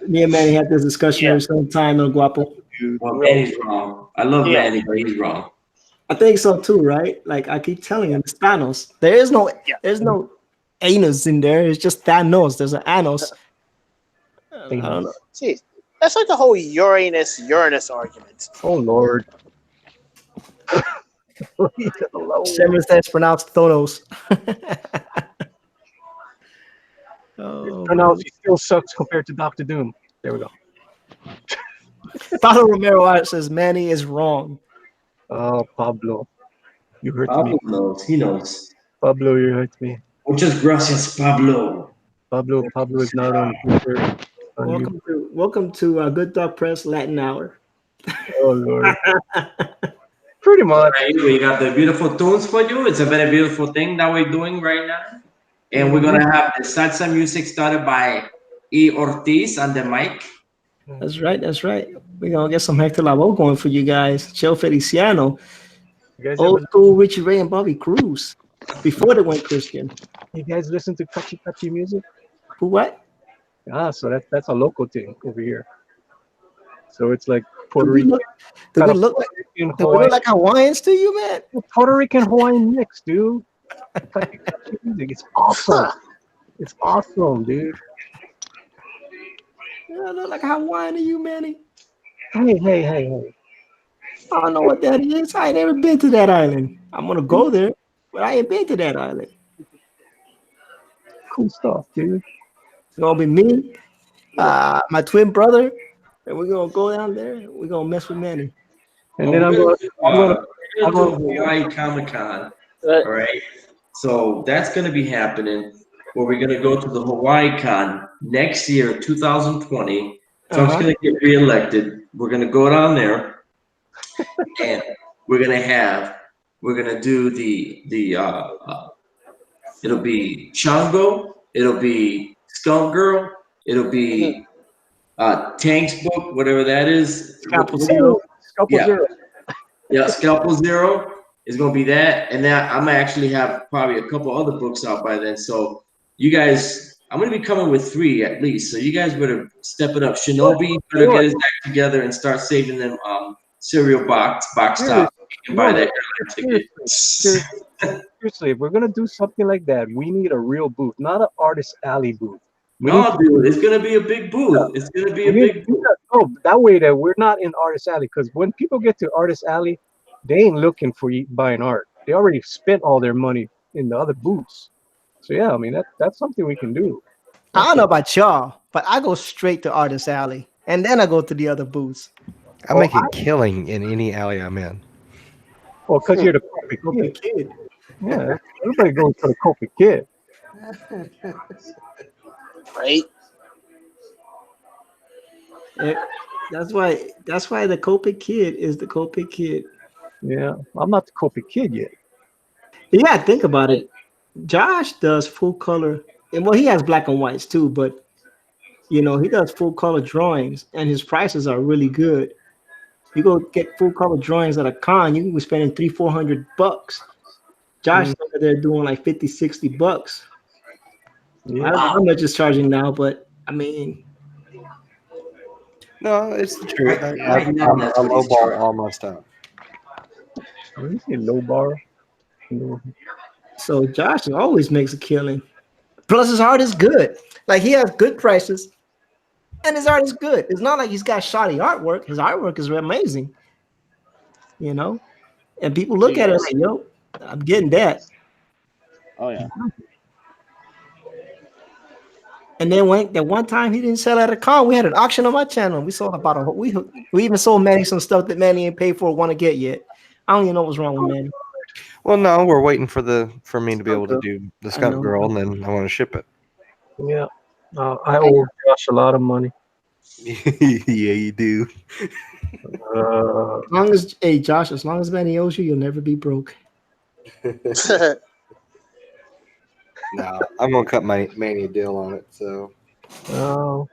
Me and Manny had this discussion every some time, El Guapo. Well, Manny's wrong. I love Manny, but he's wrong. I think so too, right? Like I keep telling him, it's Thanos. There's no anus in there. It's just Thanos. There's an anus. I don't know. Jeez, that's like the whole Uranus argument. Oh Lord. Severus that's pronounced Thonos. Pronounced, he still sucks compared to Doctor Doom. There we go. Pablo Romero says Manny is wrong. Oh, Pablo. You hurt Pablo me. knows. He knows. Pablo, you hurt me. Muchas gracias, Pablo. Pablo is not on Twitter. Welcome to Good Dog Press Latin Hour. Oh Lord. Pretty much. Right, we got the beautiful tunes for you. It's a very beautiful thing that we're doing right now. And we're gonna have the salsa music started by E. Ortiz on the mic. That's right. We're gonna get some Hector Lavoe going for you guys. Joe Feliciano, old school Richie Ray and Bobby Cruz, before they went Christian. You guys listen to Kachi Kachi music? Who what? Ah, so that's a local thing over here. So it's like Puerto Rican. Do we look like Hawaiians to you, man? Puerto Rican Hawaiian mix, dude. Kachi Kachi music. It's awesome. It's awesome, dude. I look like Hawaiian to you, Manny. Hey. I don't know what that is. I ain't never been to that island. I'm gonna go there, but I ain't been to that island. Cool stuff, dude. It's gonna be me, my twin brother, and we're gonna go down there. We're gonna mess with Manny. And then I'm going to Hawaii Comic-Con. All right. So that's going to be happening. Where we're going to go to the Hawaii Con next year, 2020. So I'm just going to get reelected. We're going to go down there, and we're going to do the it'll be Chongo, it'll be Skunk Girl, it'll be Tank's book, whatever that is. Scalpel Zero. Yeah, Scalpel Zero is going to be that. And then I'm going to actually have probably a couple other books out by then. So you guys, I'm going to be coming with 3 at least. So you guys better step it up. Shinobi better get his act together and start saving them cereal box top. You can buy that ticket. seriously, if we're gonna do something like that, we need a real booth, not an artist alley booth. We need No, dude, it's gonna be a big booth. It's gonna be a we need big to do booth. that. Oh, that way that we're not in artist alley. Because when people get to artist alley, they ain't looking for buying art. They already spent all their money in the other booths. So yeah, I mean that's something we can do. I don't know about y'all, but I go straight to Artist Alley, and then I go to the other booths. I make a killing in any alley I'm in. Well, because you're the Kobe Go the kid. kid. Yeah, everybody goes for the Kobe kid. Right? Eh, That's why the Copic kid is the Copic kid. Yeah, I'm not the Kobe kid yet. You gotta think about it. Josh does full color, and well, he has black and whites too, but he does full color drawings, and his prices are really good. You go get full color drawings at a con, you can be spending $300-400. Josh is over there doing like $50-60. I Yeah. don't know how much it's charging now, but I mean, No, it's the truth. Right now, I'm that's a what low he's ball charging. all my stuff. When you say low bar, so Josh always makes a killing. Plus, his art is good. Like he has good prices, and his art is good. It's not like he's got shoddy artwork. His artwork is amazing, and people look at it like, "Yo, I'm getting that." Oh yeah. And then when that one time he didn't sell at a con, we had an auction on my channel. We sold about we even sold Manny some stuff that Manny ain't paid for or want to get yet. I don't even know what's wrong with Manny. Well, no, we're waiting for me to be able to Skunk do the I Skunk know. Girl, and then I want to ship it. yeah. I owe Josh a lot of money. Yeah, you do. As long as Josh, as long as Manny owes you, you'll never be broke. No, I'm gonna cut my Manny a deal on it. So Oh,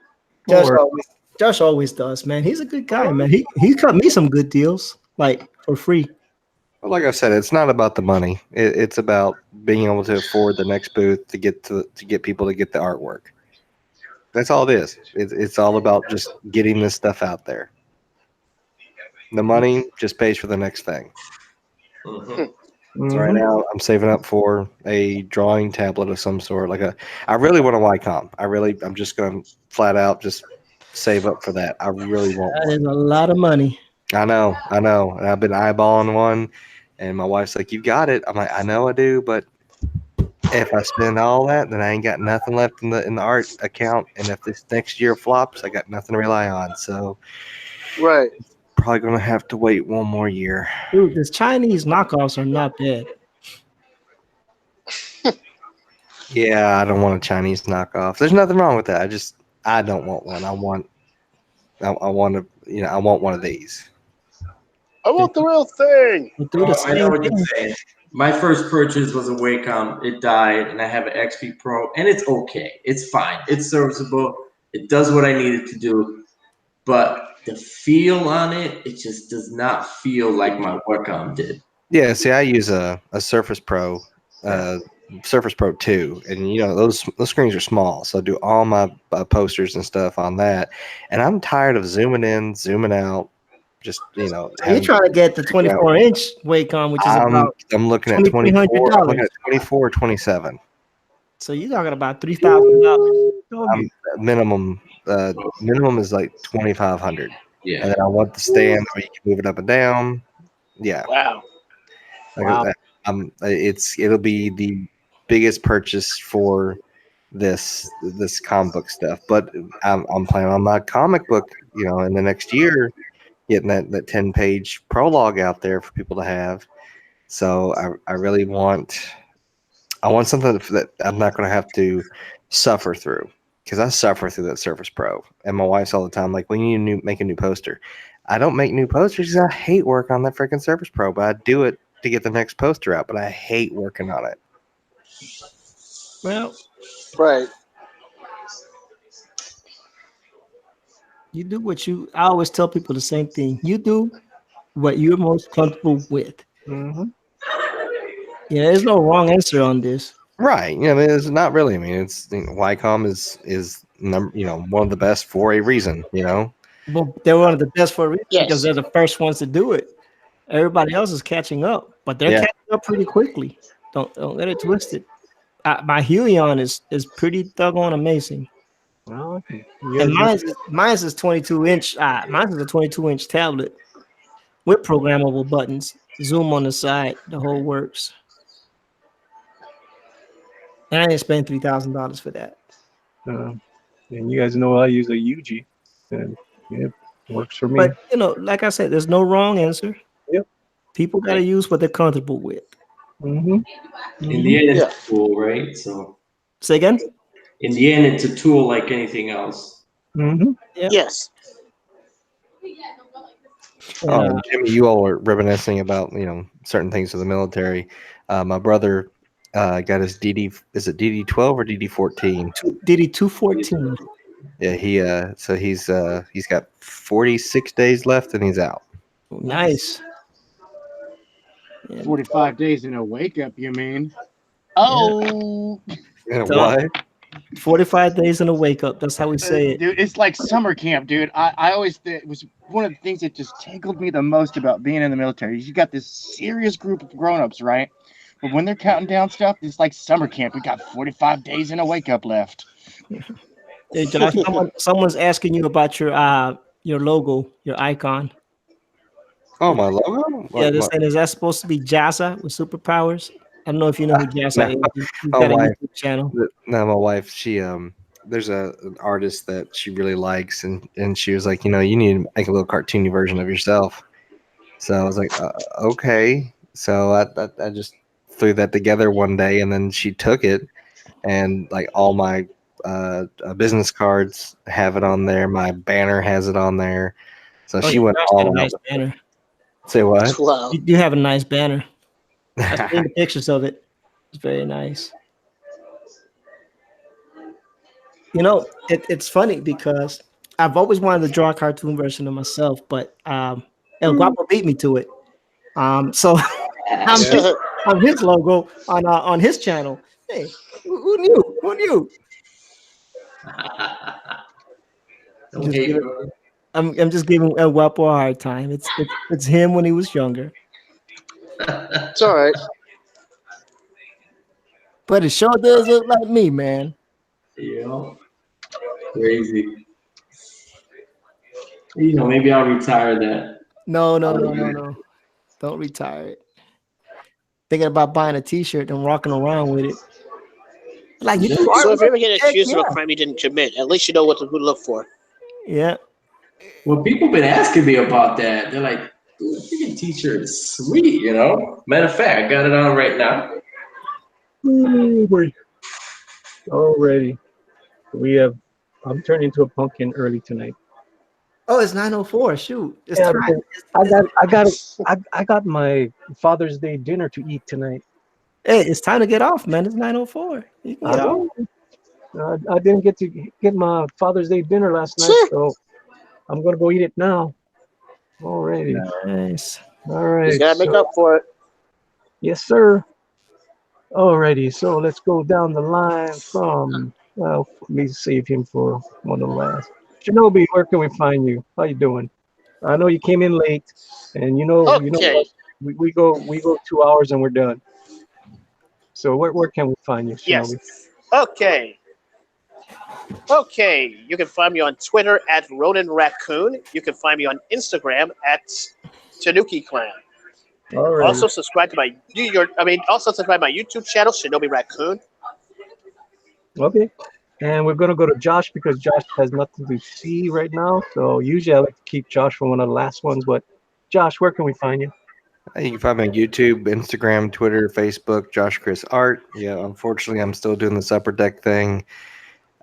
Josh always does, man. He's a good guy, man. He cut me some good deals, like for free. well, like I said, it's not about the money. It's about being able to afford the next booth to get people to get the artwork. That's all it is. It's all about just getting this stuff out there. The money just pays for the next thing. Mhm. So right now, I'm saving up for a drawing tablet of some sort. I really want a Wacom. I'm just going to flat out just save up for that. I really want That one. is a lot of money. I know. And I've been eyeballing one, and my wife's like, "You got it." I'm like, "I know I do, but if I spend all that, then I ain't got nothing left in the art account. And if this next year flops, I got nothing to rely on. So Right. probably gonna have to wait one more year." Dude, these Chinese knockoffs are not bad. Yeah, I don't want a Chinese knockoff. There's nothing wrong with that. I don't want one. I want one of these. I want the real thing. They do the Oh, I know same what thing. you're saying. My first purchase was a Wacom. It died, and I have an XP Pro, and it's okay. It's fine. It's serviceable. It does what I need it to do. But the feel on it, it just does not feel like my Wacom did. Yeah, see, I use a Surface Pro, Surface Pro 2, and those screens are small, so I do all my posters and stuff on that. And I'm tired of zooming in, zooming out, just So you're trying to get the 24-inch Wacom, which is about I'm looking at 24. I'm looking $2,300. at 24 or 27. So you're talking about $3,000. Minimum is like 2,500. Yeah. And then I want the stand where you can move it up and down. Yeah. Wow. Wow. It'll be the biggest purchase for this comic book stuff. But I'm planning on my comic book, in the next year, getting that 10-page prologue out there for people to have. So I really want something that I'm not going to have to suffer through, because I suffer through that Surface Pro. And my wife's all the time like, "We need to make a new poster." I don't make new posters because I hate work on that freaking Surface Pro, but I do it to get the next poster out. But I hate working on it. Well, Right. you do I always tell people the same thing. You do what you're most comfortable with. Mhm. Yeah, there's no wrong answer on this. Right. It's not really. I mean, it's Wacom is one of the best for a reason. Well, they're one of the best for a reason Yes. because they're the first ones to do it. Everybody else is catching up, but they're Yeah. catching up pretty quickly. Don't get it twisted. My Helion is pretty doggone amazing. Well, And mine's is 22-inch. Mine's is a 22-inch tablet with programmable buttons, zoom on the side, the whole works. And I didn't spend $3,000 for that. and you guys know I use a UG, and it works for me. But like I said, there's no wrong answer. Yep. People got to use what they're comfortable with. Mm-hmm. In the end, it's a tool, right? So. Say again. In the end, it's a tool like anything else. Mm-hmm. Yep. Yes. Oh, Jimmy, you all were reminiscing about certain things of the military. My brother got his DD. Is it DD-12 or DD-14? DD-214. Yeah, he's got 46 days left and he's out. Nice. 45 days in a wake up, you mean? Oh, What? 45 days in a wake up. That's how we say it. Dude, it's like summer camp, dude. I always it was one of the things that just tickled me the most about being in the military. You got this serious group of grown-ups, right? But when they're counting down stuff, it's like summer camp. We got 45 days in a wake up left. Hey, Josh, someone's asking you about your logo, your icon. Oh, my logo? Yeah, they're saying, is that supposed to be Jazza with superpowers? I don't know if you know who Jazza is. He's got a YouTube channel. No, my wife, she there's an artist that she really likes, and she was like, you need to make a little cartoony version of yourself. So I was like, okay. So I just threw that together one day, and then she took it, and like all my business cards have it on there. My banner has it on there. So she went all nice banner. Say what? Wow. You have a nice banner. I've seen the pictures of it. It's very nice. It's funny because I've always wanted to draw a cartoon version of myself, but El Guapo beat me to it. So I'm his logo on his channel. Hey, who knew? Who knew? I'm just giving El Guapo a hard time. It's him when he was younger. It's all right. But it sure does look like me, man. Yeah. Crazy. Maybe I'll retire that. No. Don't retire it. Thinking about buying a T-shirt and walking around with it. Like you. So if you ever get accused of a crime you didn't commit, at least you know who to look for. Yeah. Well, people been asking me about that. They're like, "Dude, freaking T-shirt is sweet, Matter of fact, I got it on right now. Already. I'm turning into a pumpkin early tonight. Oh, it's 9:04. Shoot. I got my Father's Day dinner to eat tonight. Hey, it's time to get off, man. It's 9:04. You can get off. I didn't get to get my Father's Day dinner last night, so I'm gonna go eat it now. Already. Nice. All right. You gotta make up for it. Yes, sir. Alrighty, so let's go down the line from. Well, let me save him for one of the last. Shinobi, where can we find you? How you doing? I know you came in late, and Okay. we go 2 hours and we're done. So where can we find you, Shinobi? Yes. Okay. You can find me on Twitter at Ronin Raccoon. You can find me on Instagram at Tanuki Clan. All right. Also subscribe to my YouTube channel, Shinobi Raccoon. Okay. And we're gonna go to Josh because Josh has nothing to see right now. So usually I like to keep Josh for one of the last ones. But Josh, where can we find you? You can find me on YouTube, Instagram, Twitter, Facebook, Josh Chris Art. Yeah, unfortunately, I'm still doing this upper deck thing.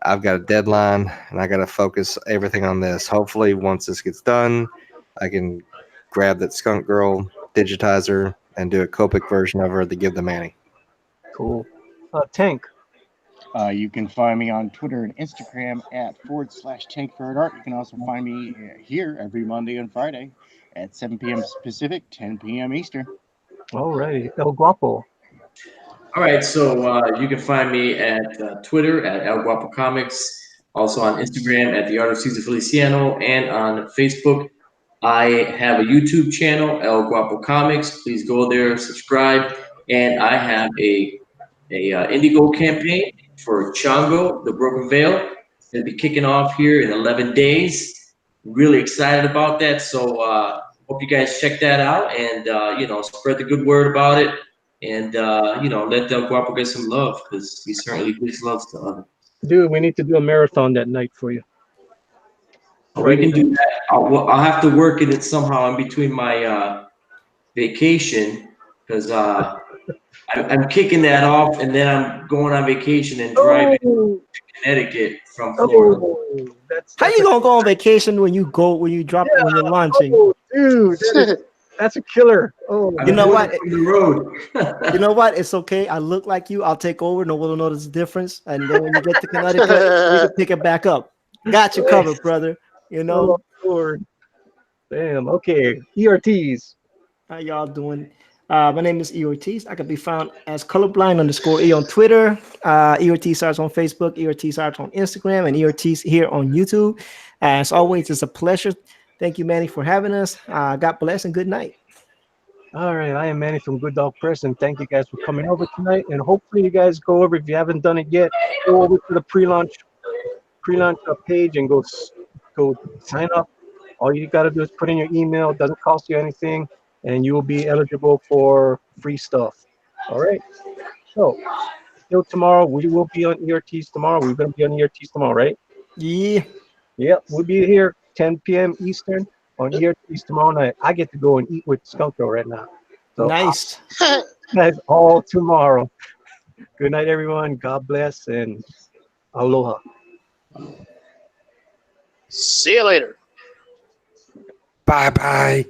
I've got a deadline, and I got to focus everything on this. Hopefully, once this gets done, I can grab that Skunk Girl, digitize her, and do a Copic version of her to give the Manny. Cool. Tank. You can find me on Twitter and Instagram at /TankForArt. You can also find me here every Monday and Friday at 7 p.m. Pacific, 10 p.m. Eastern. All right. El Guapo. All right, so you can find me at Twitter at El Guapo Comics, also on Instagram at The Art of Cesar Feliciano, and on Facebook. I have a YouTube channel, El Guapo Comics. Please go there, subscribe. and I have a Indiegogo campaign for Chongo, the Broken Veil. It's gonna be kicking off here in 11 days. Really excited about that. So hope you guys check that out and spread the good word about it, and let Del Guapo get some love because he certainly gives love to others. Dude, we need to do a marathon that night for you. We can do that. I'll have to work it somehow in between my vacation because I'm kicking that off and then I'm going on vacation and driving to Connecticut from Florida. That's How you gonna go on vacation when you drop when you're launching? Oh, dude, that's a killer. Oh, You know what? On the road. You know what? It's okay. I look like you. I'll take over. No one will notice the difference. And then when you get to Connecticut, you can pick it back up. Got you covered, brother. You know. Oh, Lord. Damn. Okay. ERTs. How y'all doing? My name is E Ortiz. I can be found as colorblind_E on Twitter. E Ortiz starts on Facebook. E Ortiz starts on Instagram, and E Ortiz here on YouTube. As always, it's a pleasure. Thank you, Manny, for having us. God bless and good night. All right. I am Manny from Good Dog Press, and thank you guys for coming over tonight. And hopefully, you guys go over, if you haven't done it yet, go over to the pre-launch page and go sign up. All you got to do is put in your email. It doesn't cost you anything, and you will be eligible for free stuff. All right. So, till tomorrow, we will be on ERTs tomorrow. We're going to be on ERTs tomorrow, right? Yeah. Yep. We'll be here 10 p.m. Eastern on ERTs tomorrow night. I get to go and eat with Skunk right now. So, Nice. that's all tomorrow. Good night, everyone. God bless and aloha. See you later. Bye bye.